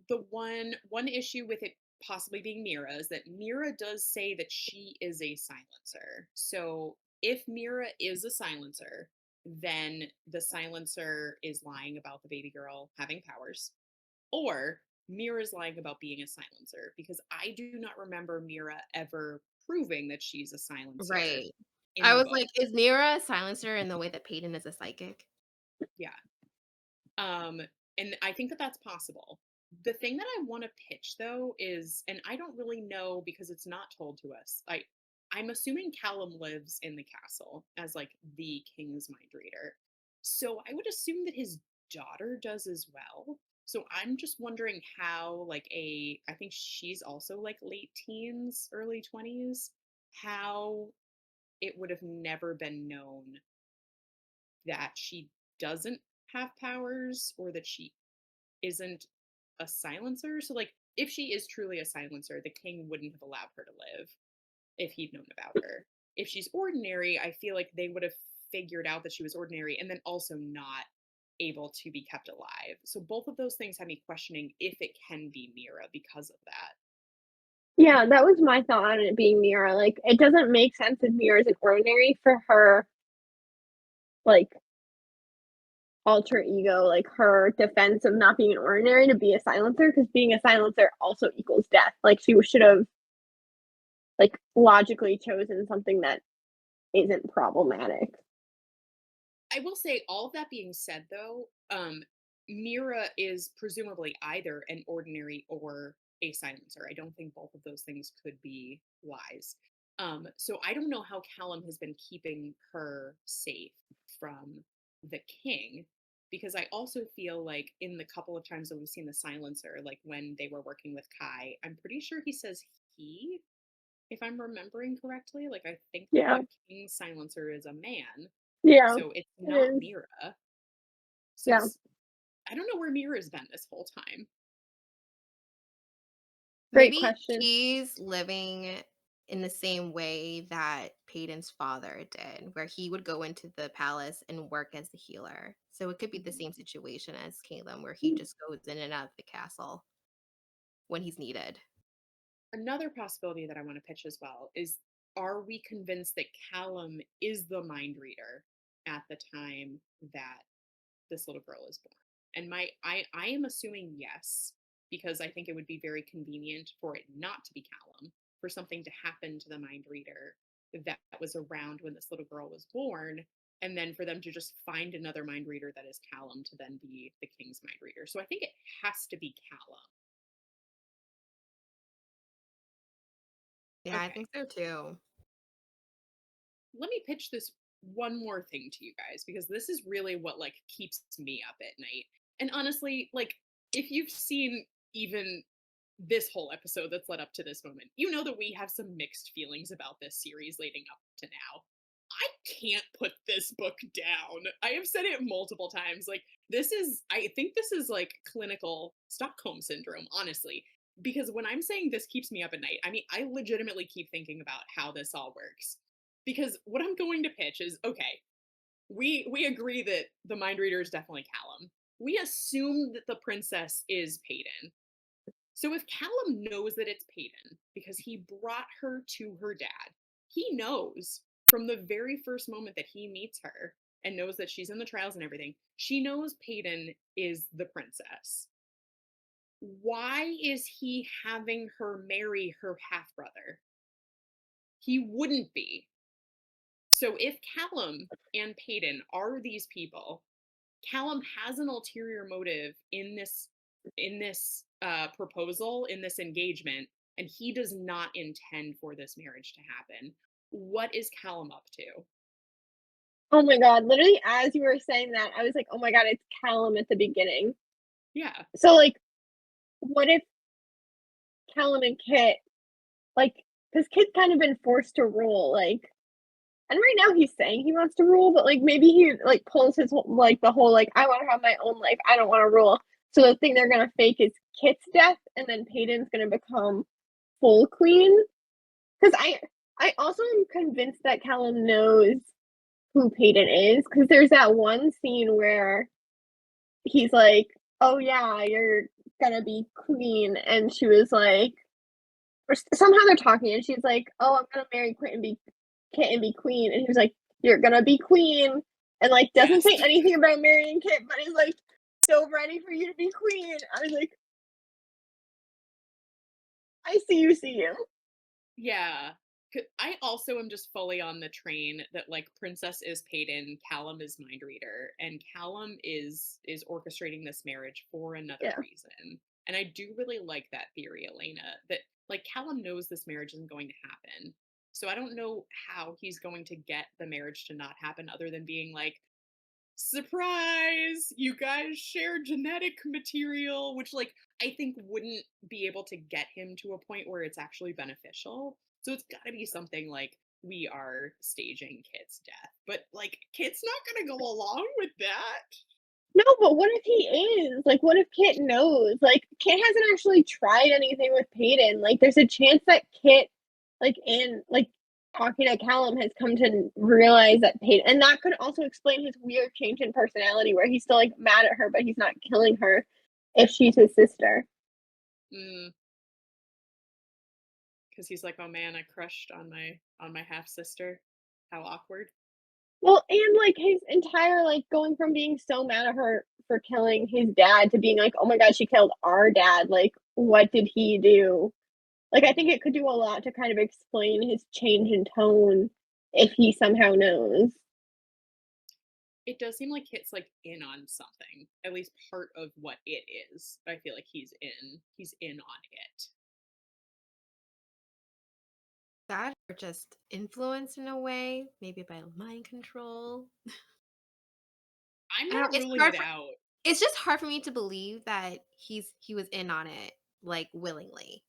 the one issue with it possibly being Mira is that Mira does say that she is a silencer. So if Mira is a silencer, then the silencer is lying about the baby girl having powers, or Mira's lying about being a silencer, because I do not remember Mira ever proving that she's a silencer Right. in I the was book. like, is Mira a silencer in the way that Peyton is a psychic? Yeah. Um, and I think that that's possible. The thing that I want to pitch though is, and I don't really know because it's not told to us. I'm assuming Callum lives in the castle as like the king's mind reader. So I would assume that his daughter does as well. So I'm just wondering how like I think she's also like late teens, early 20s, how it would have never been known that she doesn't have powers or that she isn't a silencer. So, like, if she is truly a silencer, the king wouldn't have allowed her to live if he'd known about her. If she's ordinary, I feel like they would have figured out that she was ordinary and then also not able to be kept alive. So, both of those things have me questioning if it can be Mira because of that. Yeah, that was my thought on it being Mira, like, it doesn't make sense if Mira's an ordinary for her, like, alter ego, like, her defense of not being an ordinary to be a silencer, because being a silencer also equals death, like, she should've like logically chosen something that isn't problematic. I will say, all of that being said, though, Mira is presumably either an ordinary or a silencer. I don't think both of those things could be wise. So I don't know how Callum has been keeping her safe from the king, because I also feel like in the couple of times that we've seen the silencer, like when they were working with Kai, I'm pretty sure he says he, if I'm remembering correctly. Like, I think that Yeah. the king's silencer is a man, Yeah. so it's It not is. Mira. So Yeah. I don't know where Mira's been this whole time. Great Maybe question. he's living in the same way that Peyton's father did, where he would go into the palace and work as the healer. So it could be the Mhm. same situation as Caleb, where he just goes in and out of the castle when he's needed. Another possibility that I want to pitch as well is, are we convinced that Callum is the mind reader at the time that this little girl is born? And I am assuming yes, because I think it would be very convenient for it not to be Callum, for something to happen to the mind reader that was around when this little girl was born, and then for them to just find another mind reader that is Callum to then be the king's mind reader. So I think it has to be Callum. Yeah, I Okay, think so too. let me pitch this one more thing to you guys, because this is really what like keeps me up at night. And honestly, like, if you've seen even this whole episode that's led up to this moment, you know that we have some mixed feelings about this series leading up to now. I can't put this book down. I have said it multiple times. Like, I think this is like clinical Stockholm syndrome, honestly. Because when I'm saying this keeps me up at night, I mean, I legitimately keep thinking about how this all works. Because what I'm going to pitch is, okay, we agree that the mind reader is definitely Callum. We assume that the princess is Peyton. So if Callum knows that it's Peyton because he brought her to her dad, he knows from the very first moment that he meets her and knows that she's in the trials and everything, she knows Peyton is the princess. Why is he having her marry her half brother? He wouldn't be. So if Callum and Peyton are these people, Callum has an ulterior motive in this proposal, in this engagement, and he does not intend for this marriage to happen. What is Callum up to? Oh my god, literally as you were saying that, I was like, "Oh my god, it's Callum at the beginning." Yeah. So, like, what if Callum and Kit, like, because Kit's kind of been forced to rule, like, and right now he's saying he wants to rule, but, like, maybe he, like, pulls his like, the whole, like, "I wanna have my own life, I don't wanna rule." So the thing they're gonna fake is Kit's death, and then Peyton's gonna become full queen. Because I also am convinced that Callum knows who Peyton is, because there's that one scene where he's like, "Oh yeah, you're gonna be queen," and she was like, or somehow they're talking, and she's like, "Oh, I'm gonna marry Kit and be queen," and he was like, "You're gonna be queen," and like doesn't Yes. say anything about marrying Kit, but is like so ready for you to be queen. I was like, I see you. Yeah. I also am just fully on the train that like Princess is Peyton, Callum is mind reader, and Callum is orchestrating this marriage for another Yeah. reason. And I do really like that theory, Elena, that like Callum knows this marriage isn't going to happen. So I don't know how he's going to get the marriage to not happen other than being like, surprise, you guys share genetic material, which like I think wouldn't be able to get him to a point where it's actually beneficial. So it's got to be something like, we are staging Kit's death, but like Kit's not going to go along with that. No, but what if he is? Like, what if Kit knows? Like, Kit hasn't actually tried anything with Peyton. Like, there's a chance that Kit, like, and like talking to Callum has come to realize that Peyton, and that could also explain his weird change in personality, where he's still like mad at her, but he's not killing her if she's his sister. Mm, because he's like, oh man, I crushed on my half sister. How awkward. Well, and like his entire like going from being so mad at her for killing his dad to being like, oh my god, she killed our dad. Like, what did he do? Like, I think it could do a lot to kind of explain his change in tone if he somehow knows. It does seem like Kit's, like, in on something, at least part of what it is. I feel like he's in on it. That or just influence in a way, maybe by mind control. I'm I don't not ruling it out. it's just hard for me to believe that he was in on it, like, willingly.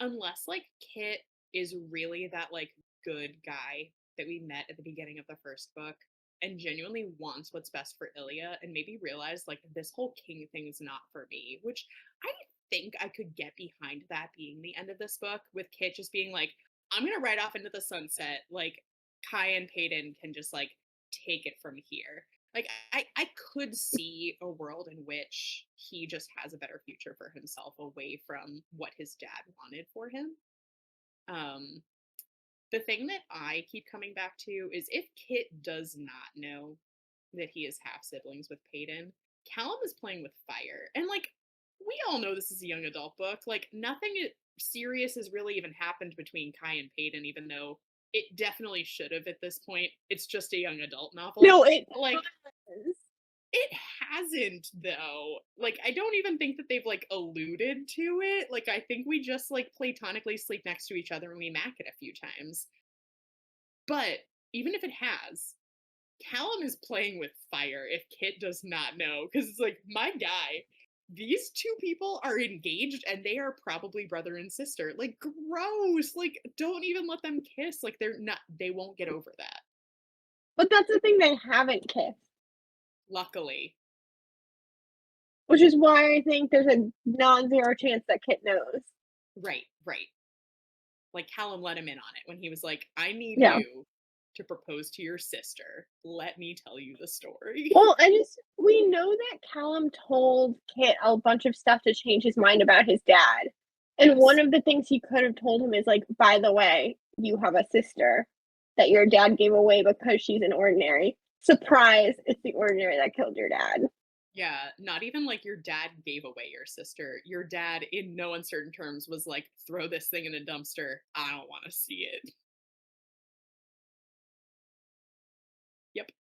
Unless, like, Kit is really that, like, good guy that we met at the beginning of the first book and genuinely wants what's best for Ilya and maybe realize, like, this whole king thing is not for me, which I think I could get behind that being the end of this book, with Kit just being like, I'm gonna ride off into the sunset. Like, Kai and Peyton can just, like, take it from here. Like, I could see a world in which he just has a better future for himself away from what his dad wanted for him. Um, the thing that I keep coming back to is if Kit does not know that he is half siblings with Peyton, Callum is playing with fire. And, like, we all know this is a young adult book. Like, nothing serious has really even happened between Kai and Peyton, even though it definitely should have at this point. It's just a young adult novel. No, it But, like, does. it hasn't, though. Like, I don't even think that they've, like, alluded to it. Like, I think we just, like, platonically sleep next to each other and we mac it a few times. But even if it has, Callum is playing with fire if Kit does not know. Because it's like, my guy, these two people are engaged and they are probably brother and sister. Like, gross. Like, don't even let them kiss. Like, they won't get over that. But that's the thing, they haven't kissed, Luckily. which is why I think there's a non-zero chance that Kit knows. Right, right. Like, Callum let him in on it when he was like, I need Yeah. you to propose to your sister. Let me tell you the story. Well, we know that Callum told Kit a bunch of stuff to change his mind about his dad. And one Yes. of the things he could have told him is like, by the way, you have a sister that your dad gave away because she's an ordinary. Surprise, it's the ordinary that killed your dad. Yeah, not even like your dad gave away your sister. Your dad, in no uncertain terms, was like, throw this thing in a dumpster. I don't want to see it. Yep.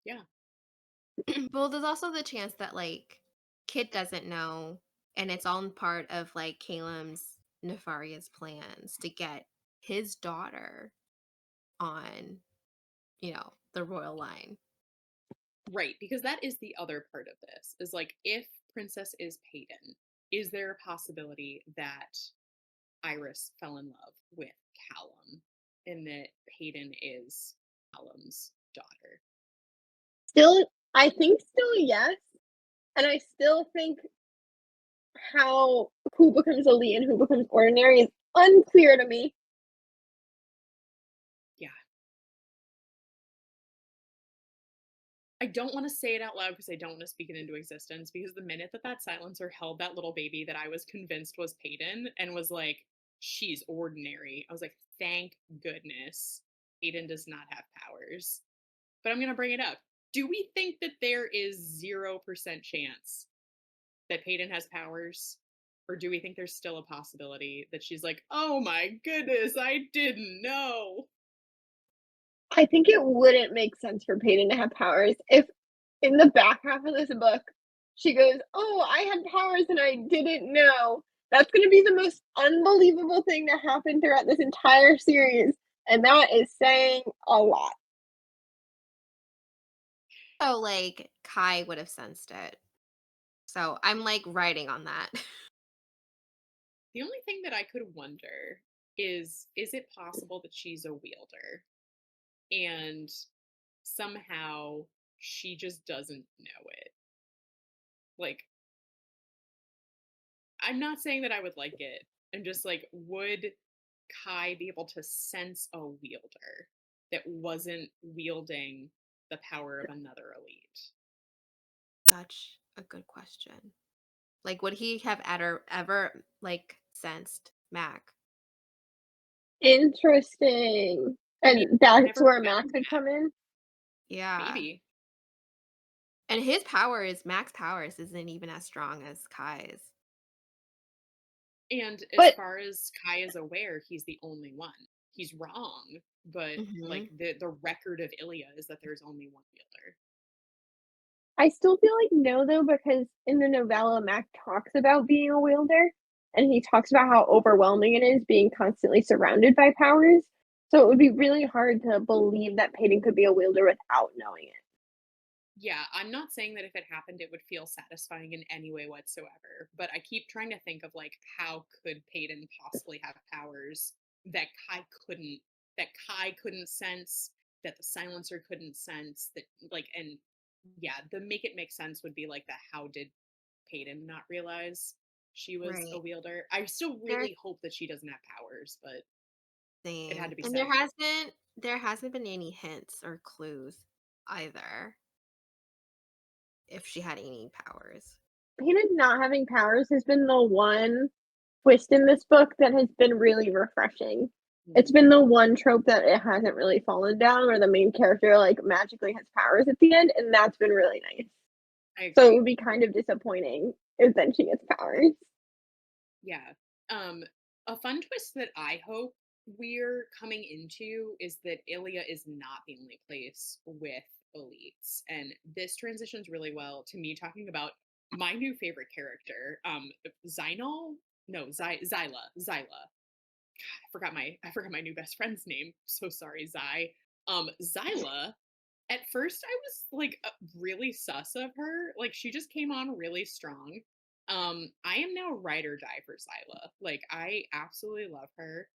Yeah. Well, there's also the chance that, like, Kit doesn't know, and it's all part of, like, Caleb's nefarious plans to get his daughter on, the royal line. Right. Because that is the other part of this is like, if Princess is Peyton, is there a possibility that Iris fell in love with Callum and that Peyton is Callum's daughter? Still, I think still yes. And I still think how who becomes elite and who becomes ordinary is unclear to me. Yeah. I don't want to say it out loud because I don't want to speak it into existence, because the minute that that silencer held that little baby that I was convinced was Peyton and was like, she's ordinary, I was like, thank goodness Peyton does not have powers. But I'm going to bring it up. Do we think that there is 0% chance that Peyton has powers? Or do we think there's still a possibility that she's like, oh my goodness, I didn't know? I think it wouldn't make sense for Peyton to have powers if in the back half of this book she goes, "Oh, I had powers and I didn't know." That's going to be the most unbelievable thing to happen throughout this entire series, and that is saying a lot. So, like, Kai would have sensed it. So, I'm, like, writing on that. The only thing that I could wonder is it possible that she's a wielder and somehow she just doesn't know it? Like, I'm not saying that I would like it. I'm just like, would Kai be able to sense a wielder that wasn't wielding the power of another elite? Such a good question. Like, would he have ever, like, sensed Mac? Interesting. I mean, And we've that's never where met Mac could come in. Yeah. maybe. And Mac's powers isn't even as strong as Kai's. And as But far as Kai is aware, he's the only one. He's wrong, but like Mhm. the record of Ilya is that there's only one wielder. I still feel like no, though, because in the novella, Mac talks about being a wielder, and he talks about how overwhelming it is being constantly surrounded by powers. So it would be really hard to believe that Peyton could be a wielder without knowing it. Yeah, I'm not saying that if it happened, it would feel satisfying in any way whatsoever. But I keep trying to think of like how could Peyton possibly have powers that couldn't, that Kai couldn't sense, that the silencer couldn't sense, that like, and yeah, the make it make sense would be like the how did Peyton not realize she was a Right. wielder? I still There really hope that she doesn't have powers, but it had same. to be And said. there hasn't been any hints or clues either if she had any powers. Peyton not having powers has been the one twist in this book that has been really refreshing. It's Mhm. been the one trope that it hasn't really fallen down where the main character, like, magically has powers at the end, and that's been really nice. I So it agree. would be kind of disappointing if then she gets powers. Yeah. Um, a fun twist that I hope we're coming into is that Ilya is not the only place with elites. And this transitions really well to me talking about my new favorite character, Zynal. No, Zyla. Zyla. I forgot my new best friend's name. So sorry, Zy. Zyla, at first I was like really sus of her. Like she just came on really strong. I am now ride or die for Zyla. Like I absolutely love her.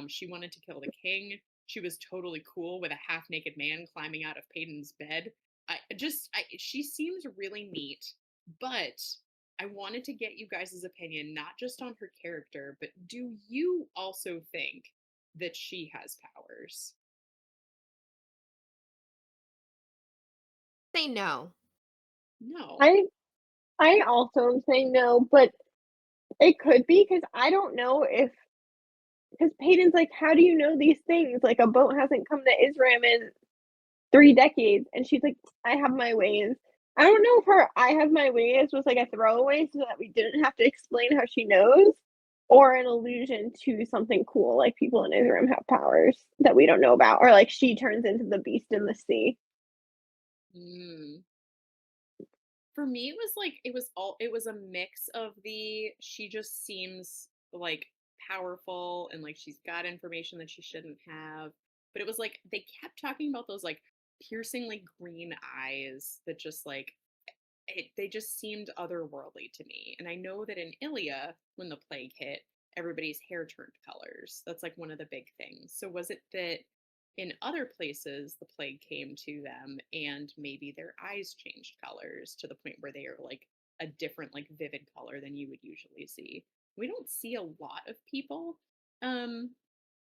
She wanted to kill the king. She was totally cool with a half naked man climbing out of Peyton's bed. She seems really neat, but I wanted to get you guys' opinion, not just on her character, but do you also think that she has powers? Say no. No. I I also am saying no, but it could be because I don't know if because Peyton's like, "How do you know these things? Like, a boat hasn't come to Israel in 3 decades." And she's like, "I have my ways." I don't know if her "I have my ways" was like a throwaway so that we didn't have to explain how she knows, or an allusion to something cool, like people in Israel have powers that we don't know about, or like she turns into the beast in the sea. Mm. For me, it was like it was a mix of the she just seems like powerful and like she's got information that she shouldn't have. But it was like they kept talking about those like piercingly green eyes that just like they just seemed otherworldly to me. And I know that in Ilya, when the plague hit, everybody's hair turned colors. That's like one of the big things. So was it that in other places the plague came to them and maybe their eyes changed colors to the point where they are like a different, like vivid color than you would usually see? We don't see a lot of people. Um,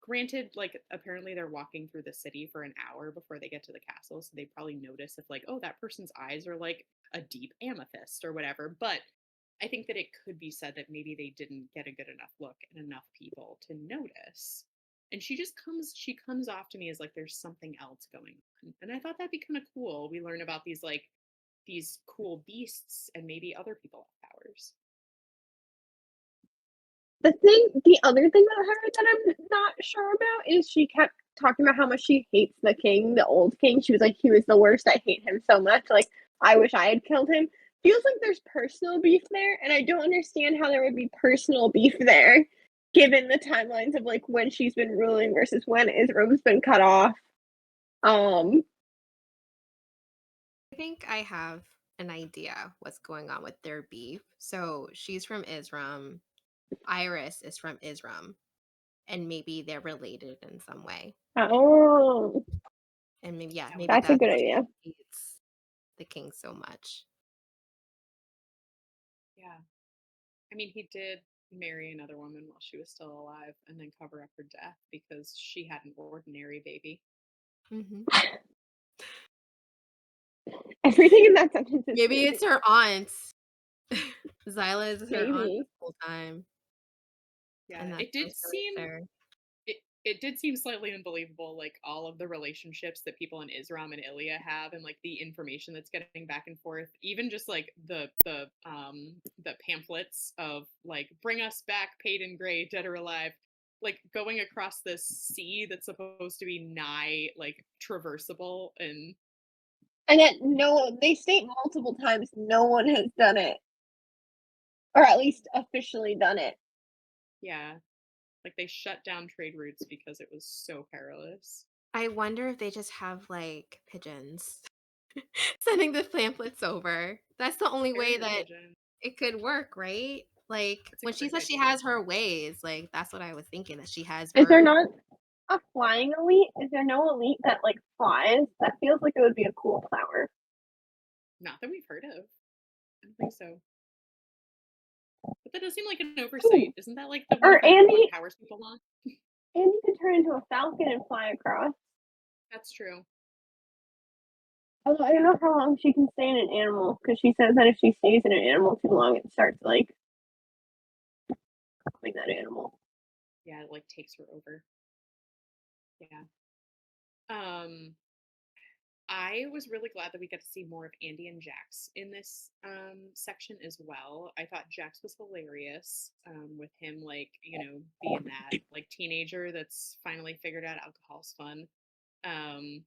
Granted, like apparently they're walking through the city for an hour before they get to the castle, so they probably notice if like, oh, that person's eyes are like a deep amethyst or whatever. But I think that it could be said that maybe they didn't get a good enough look at enough people to notice. And she comes off to me as like there's something else going on. And I thought that'd be kind of cool. We learn about these cool beasts and maybe other people have powers. The other thing about her that I'm not sure about is she kept talking about how much she hates the king, the old king. She was like, "He was the worst. I hate him so much. Like, I wish I had killed him." Feels like there's personal beef there, and I don't understand how there would be personal beef there, given the timelines of like when she's been ruling versus when Israel's been cut off. Um, I think I have an idea what's going on with their beef. So she's from Isram. Iris is from Isram, and maybe they're related in some way. oh, And maybe yeah, That would maybe that's make a that's good why sense. idea. she hates the king so much. Yeah. I mean, he did marry another woman while she was still alive and then cover up her death because she had an ordinary baby. Hmm. Everything in that sentence is Maybe crazy. it's her aunt. Zyla is her aunt Maybe. this whole time, Yeah, and that's it why did she likes seem her. it, It did seem slightly unbelievable, like all of the relationships that people in Isram and Ilya have, and like the information that's getting back and forth. Even just like the pamphlets of like bring us back, paid in gray, dead or alive, like going across this sea that's supposed to be nigh like traversable, and And yet, no, they state multiple times no one has done it, or at least officially done it. yeah, like they shut down trade routes because it was so perilous. I wonder if they just have, like, pigeons sending the pamphlets over. That's the only way Mm. Carrier that pigeon. it could work, right? Like, That's a when she great says she idea. has her ways, like, that's what I was thinking, that she has Is there birds. not a flying elite? Is there no elite that like flies? That feels like it would be a cool power. Not that we've heard of. I don't think so. But that does seem like an Ooh, oversight. Isn't that like the one of or the number one powers people want? Andy could turn into a falcon and fly across. That's true. Although I don't Yeah. know how long she can stay in an animal, because she says that if she stays in an animal too long, it starts like killing that animal. Yeah, it like takes her over. Yeah. Um I was really glad that we got to see more of Andy and Jax in this section as well. I thought Jax was hilarious, with him like, being that like teenager that's finally figured out alcohol's fun. Um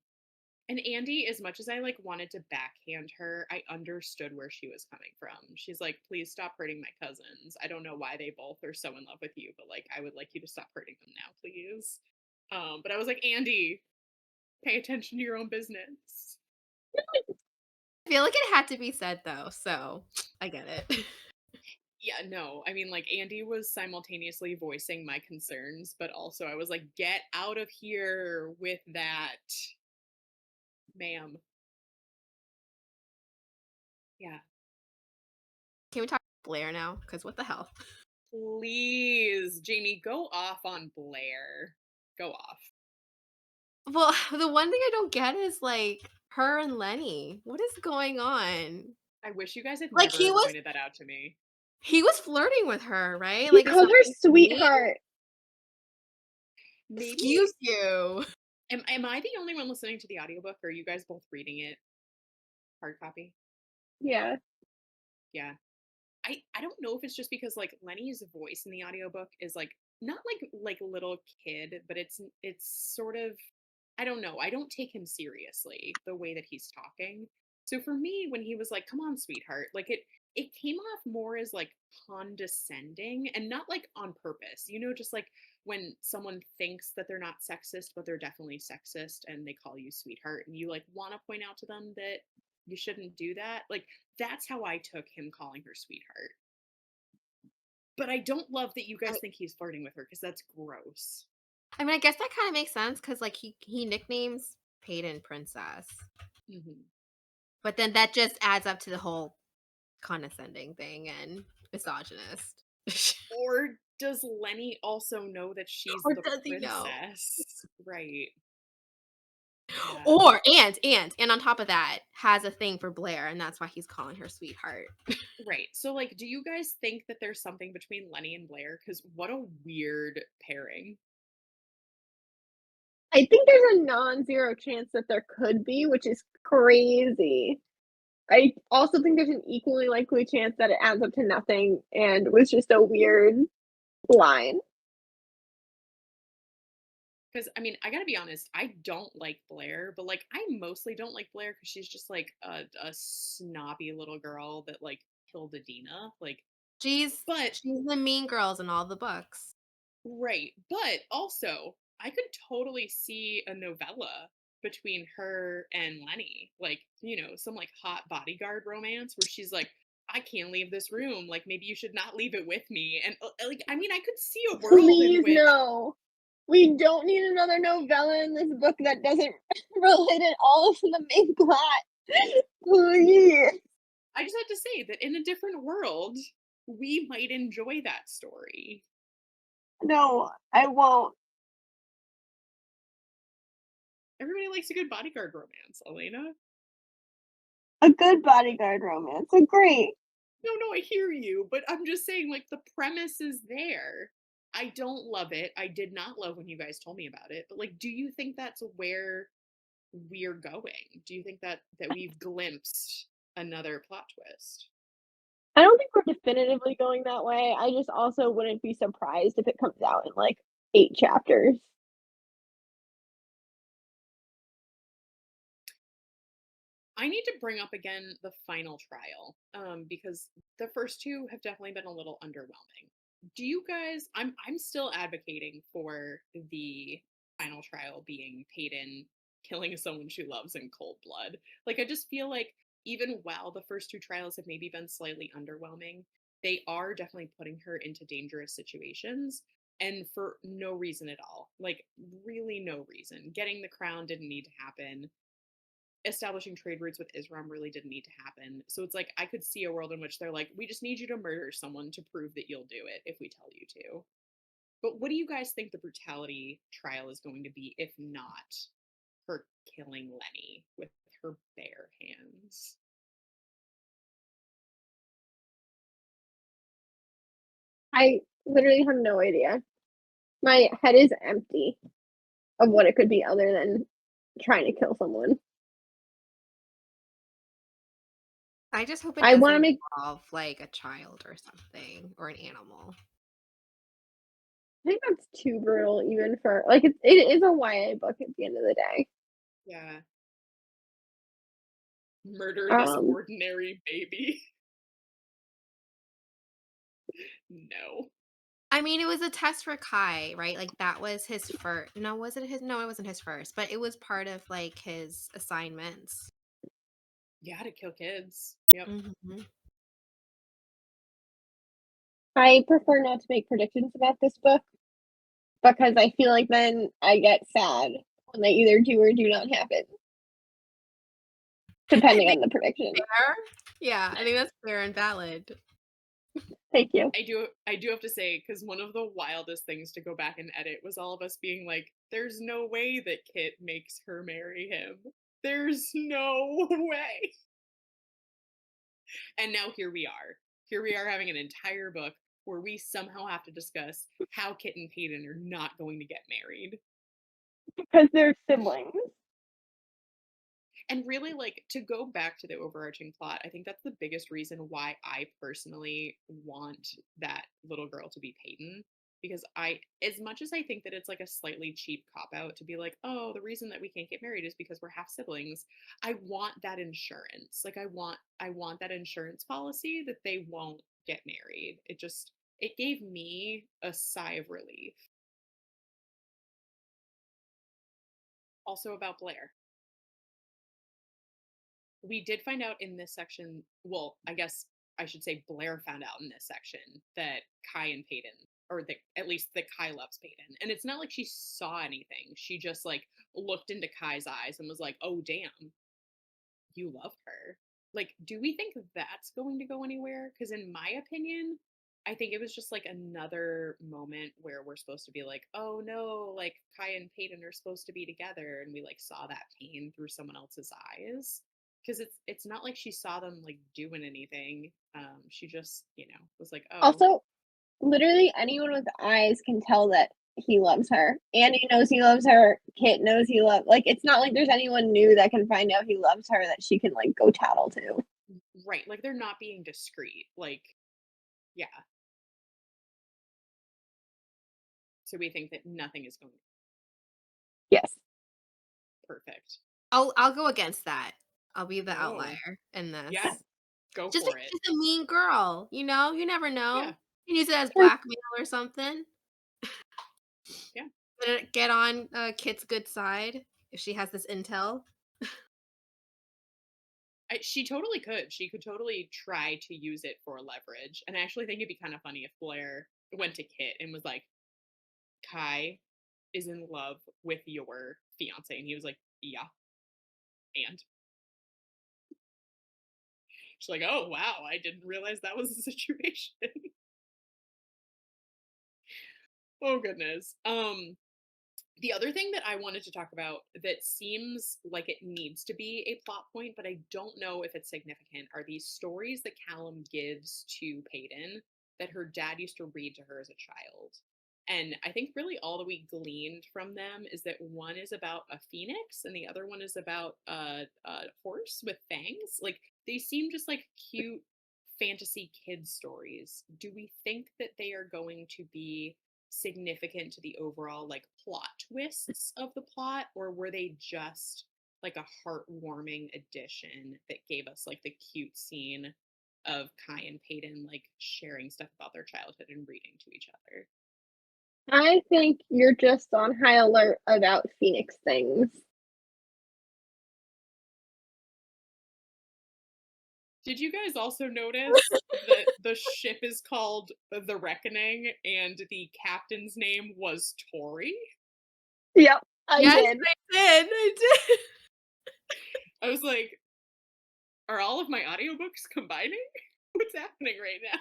And Andy, as much as I like wanted to backhand her, I understood where she was coming from. She's like, please stop hurting my cousins. I don't know why they both are so in love with you, but like I would like you to stop hurting them now, please. But I was like, Andy, pay attention to your own business. I feel like it had to be said, though, so I get it. Yeah, no. I mean, like Andy was simultaneously voicing my concerns, but also I was like, get out of here with that, ma'am. Yeah. Can we talk Blair now? Because what the hell? Please, Jamie, go off on Blair. Go off. Well, the one thing I don't get is, like, her and Lenny. What is going on? I wish you guys had Like, he never was pointed that out to me. he was flirting with her, right? He Like, is called her something sweet? sweetheart. Maybe Excuse you. am I the only one listening to the audiobook, or are you guys both reading it hard copy? Yeah. Yeah. I don't know if it's just because like Lenny's voice in the audiobook is like not like little kid, but it's sort of, I don't know. I don't take him seriously the way that he's talking. So for me, when he was like, "Come on, sweetheart," like it came off more as like condescending and not like on purpose. Just like when someone thinks that they're not sexist, but they're definitely sexist and they call you sweetheart and you like want to point out to them that you shouldn't do that. Like that's how I took him calling her sweetheart. But I don't love that you guys I think he's flirting with her because that's gross. I mean, I guess that kinda makes sense because, like, he nicknames Peyton Princess, Hmm. but then that just adds up to the whole condescending thing and misogynist. Or does Lenny also know that she's Or the does he know? princess? Right. Yeah. Or and on top of that, has a thing for Blair, and that's why he's calling her sweetheart. Right. So, like, do you guys think that there's something between Lenny and Blair? Because what a weird pairing. I think there's a non-zero chance that there could be, which is crazy. I also think there's an equally likely chance that it adds up to nothing and was just a weird line. Because, I mean, I gotta be honest, I don't like Blair, but, like, I mostly don't like Blair because she's just, like, a snobby little girl that, like, killed Adina. Like, but She's the mean girls in all the books. right. But also, I could totally see a novella between her and Lenny. Like, some like hot bodyguard romance where she's like, I can't leave this room. Like, maybe you should not leave it with me. And like, I mean, I could see a world in Please which, no. We don't need another novella in this book that doesn't relate at all to the main plot. Please. I just had to say that in a different world, we might enjoy that story. No, I won't. Everybody likes a good bodyguard romance, Elena. A good bodyguard romance. Agree. No, no, I hear you, but I'm just saying, like, the premise is there. I don't love it. I did not love when you guys told me about it. But like, do you think that's where we're going? Do you think that we've glimpsed another plot twist? I don't think we're definitively going that way. I just also wouldn't be surprised if it comes out in like 8 chapters. I need to bring up again the final trial, because the first two have definitely been a little underwhelming. Do you guys? I'm still advocating for the final trial being Peyton killing someone she loves in cold blood. Like I just feel like even while the first two trials have maybe been slightly underwhelming, they are definitely putting her into dangerous situations and for no reason at all. Like really no reason. Getting the crown didn't need to happen, establishing trade routes with Isram really didn't need to happen. So it's like I could see a world in which they're like, we just need you to murder someone to prove that you'll do it if we tell you to. But what do you guys think the brutality trial is going to be if not her killing Lenny with her bare hands? I literally have no idea. My head is empty of what it could be other than trying to kill someone. I just hope it I wanna doesn't make involve like a child or something or an animal. I think that's too brutal even for like, it is a YA book at the end of the day. Yeah. Murder this Um, ordinary baby. No. I mean, it was a test for Kai, right? Like that was his first. No, was it his? No, it wasn't his first, but it was part of like his assignments. Yeah, to kill kids. Yep. Hmm. I prefer not to make predictions about this book because I feel like then I get sad when they either do or do not happen, I depending think on the prediction. fair. Yeah, I think that's fair and valid. Thank you. I do have to say, because one of the wildest things to go back and edit was all of us being like, there's no way that Kit makes her marry him. There's no way. And now here we are. Here we are having an entire book where we somehow have to discuss how Kit and Peyton are not going to get married. Because they're siblings. And really, like, to go back to the overarching plot, I think that's the biggest reason why I personally want that little girl to be Peyton. Because as much as I think that it's like a slightly cheap cop out to be like, oh, the reason that we can't get married is because we're half siblings. I want that insurance. Like, I want that insurance policy that they won't get married. It gave me a sigh of relief. Also about Blair, we did find out in this section, well, I guess I should say Blair found out in this section that Kai and Peyton, or that at least that Kai loves Peyton. And it's not like she saw anything. She just like looked into Kai's eyes and was like, oh damn, you love her. Like, do we think that's going to go anywhere? Because in my opinion, I think it was just like another moment where we're supposed to be like, oh no, like Kai and Peyton are supposed to be together, and we like saw that pain through someone else's eyes. Because it's not like she saw them like doing anything. She just was like, oh Also, literally anyone with eyes can tell that he loves her. Andy knows he loves her. Kit knows he loves. Like, it's not like there's anyone new that can find out he loves her that she can like go tattle to. right, like they're not being discreet. Like, yeah. So we think that nothing is going Yes. perfect. I'll go against that. I'll be the Oh outlier in yeah, this. go Just for because it. she's a mean girl, you never Yeah, know. You can use it as True. blackmail or something. yeah. Get on Kit's good side if she has this intel. She totally could. She could totally try to use it for leverage. And I actually think it'd be kind of funny if Blair went to Kit and was like, Kai is in love with your fiance. And he was like, yeah. And she's like, oh, wow. I didn't realize that was the situation. Oh, goodness. The other thing that I wanted to talk about that seems like it needs to be a plot point, but I don't know if it's significant, are these stories that Callum gives to Peyton that her dad used to read to her as a child. And I think really all that we gleaned from them is that one is about a phoenix and the other one is about a horse with fangs. Like they seem just like cute fantasy kid stories. Do we think that they are going to be significant to the overall like plot twists of the plot, or were they just like a heartwarming addition that gave us like the cute scene of Kai and Peyton like sharing stuff about their childhood and reading to each other? I think you're just on high alert about Phoenix things. Did you guys also notice that the ship is called the Reckoning and the captain's name was Tori? Yep, I Yes, did. I did. I was like, are all of my audiobooks combining? What's happening right now?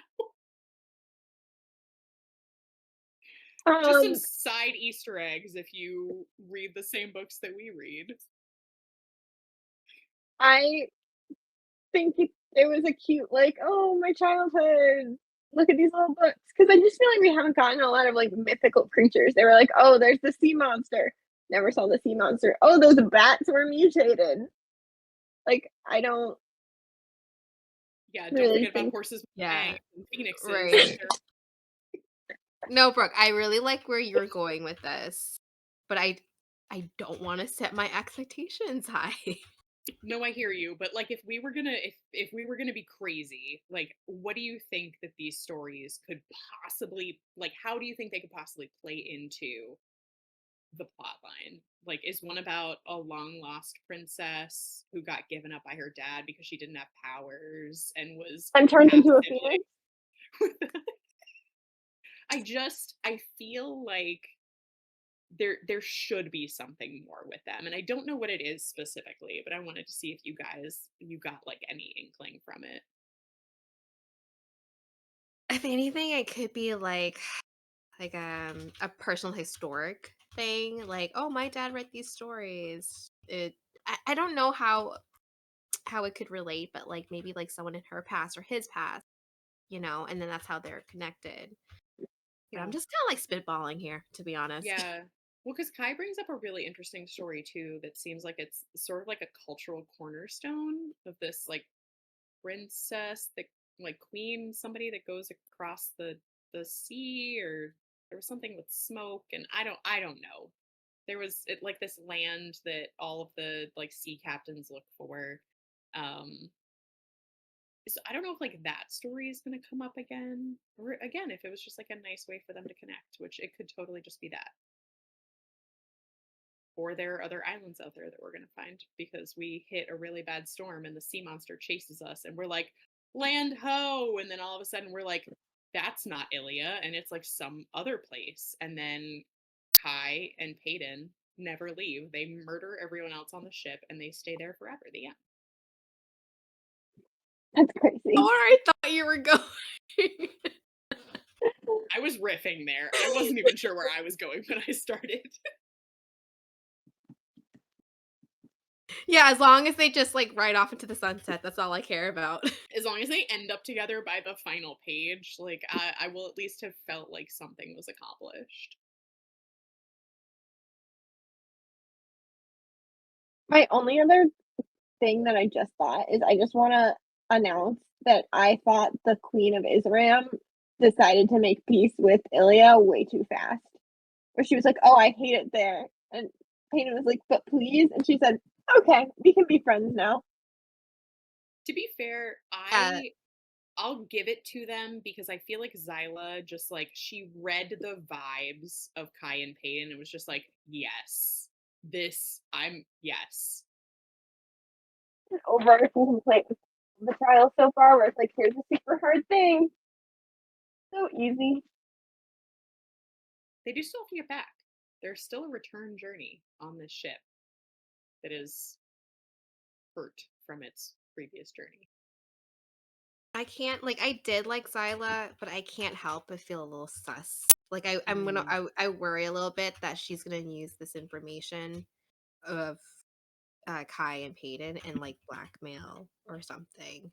Just some Um, side Easter eggs if you read the same books that we read. I think it was a cute, like, "Oh, my childhood. Look at these little books." Because I just feel like we haven't gotten a lot of, like, mythical creatures. They were like, "Oh, there's the sea monster." Never saw the sea monster. "Oh, those bats were mutated." Like, I don't Yeah, don't really forget about think horses with Yeah, fangs and phoenixes. right. No, Brooke, I really like where you're going with this, but I don't wanna set my expectations high. No, I hear you, but like if we were gonna be crazy, like what do you think that these stories could possibly like how do you think they could possibly play into the plot line? Like is one about a long lost princess who got given up by her dad because she didn't have powers and was and turned half into a sibling? phoenix. I feel like there should be something more with them and I don't know what it is specifically, but I wanted to see if you got like any inkling from it. If anything, it could be a personal historic thing, like, "Oh, my dad read these stories." I don't know how it could relate, but, like, maybe, like, someone in her past or his past, and then that's how they're connected. But I'm Yeah. just kinda, like, spitballing here, to be honest. Yeah. Well, because Kai brings up a really interesting story too that seems like it's sort of like a cultural cornerstone of this like princess, the like queen, somebody that goes across the sea, or there was something with smoke, and I don't know. There was like this land that all of the like sea captains look for. Um, so I don't know if like that story is going to come up again, or again if it was just like a nice way for them to connect, which it could totally just be that. Or there are other islands out there that we're going to find because we hit a really bad storm and the sea monster chases us and we're like, land ho, and then all of a sudden we're like, that's not Ilia and it's like some other place, and then Kai and Peyton never leave. They murder everyone else on the ship and they stay there forever. The end. That's Or crazy. I thought you were going. I was riffing there. I wasn't even sure where I was going when I started. Yeah, as long as they just, like, ride off into the sunset, that's all I care about. As long as they end up together by the final page, like I will at least have felt like something was accomplished. My only other thing that I just thought is I just wanna announce that I thought the Queen of Isram decided to make peace with Ilya way too fast. Where she was like, "Oh, I hate it there." And Peyton was like, "But please," and she said, "Okay, we can be friends now." To be fair, Yeah, I'll give it to them because I feel like Zyla just like she read the vibes of Kai and Peyton and was just like, yes, this I'm yes. Over some complaint with the trial so far where it's like, "Here's a super hard thing." So easy. They do still have to get back. There's still a return journey on this ship that is hurt from its previous journey. I can't like, I did like Zyla, but I can't help but feel a little sus. Like, Mm, I worry a little bit that she's gonna use this information of, Kai and Peyton and, like, blackmail or something.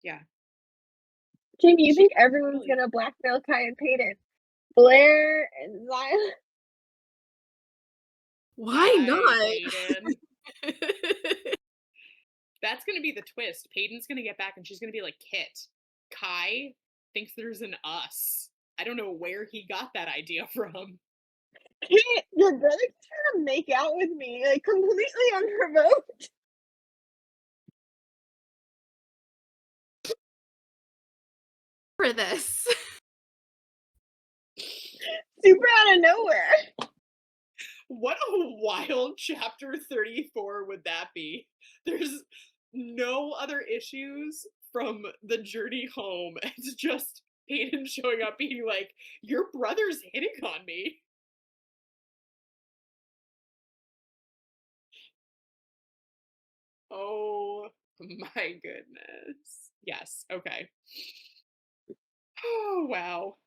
yeah, Jamie, you she think could everyone's totally. gonna blackmail Kai and Peyton? Blair and Zion. Why Bye, not? Peyton. That's gonna be the twist. Peyton's gonna get back and she's gonna be like, Kit, Kai thinks there's an us. I don't know where he got that idea from. Your brother's trying to make out with me, like, completely unprovoked. For this. Super out of nowhere. What a wild chapter 34 would that be? There's no other issues from the journey home. It's just Peyton showing up being like, your brother's hitting on me. Oh my goodness. Yes, okay. Oh wow.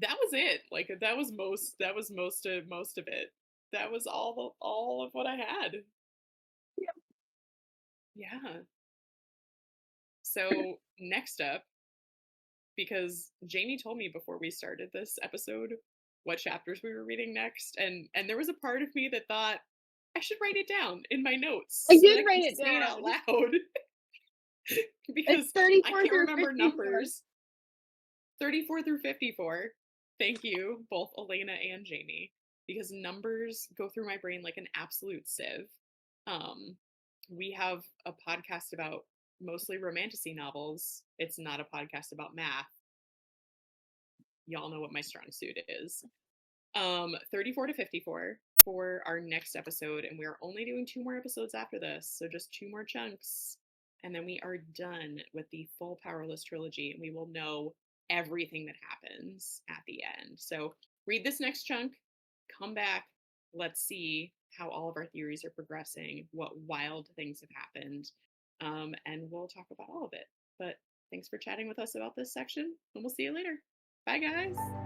That was it. Like that was most of it. That was all of what I had. Yep. Yeah. So next up, because Jamie told me before we started this episode what chapters we were reading next, and there was a part of me that thought I should write it down in my notes I so that did I write can it say it out down. loud It's because I 34 can't through remember 54. numbers. 34 through 54. Thank you, both Elena and Jamie, because numbers go through my brain like an absolute sieve. Um, we have a podcast about mostly romantasy novels. It's not a podcast about math. Y'all know what my strong suit is. 34 to 54 for our next episode, and we're only doing 2 more episodes after this, so just 2 more chunks, and then we are done with the full Powerless trilogy, and we will know everything that happens at the end. So read this next chunk, come back, let's see how all of our theories are progressing, what wild things have happened, and we'll talk about all of it. But thanks for chatting with us about this section, and we'll see you later. Bye, guys.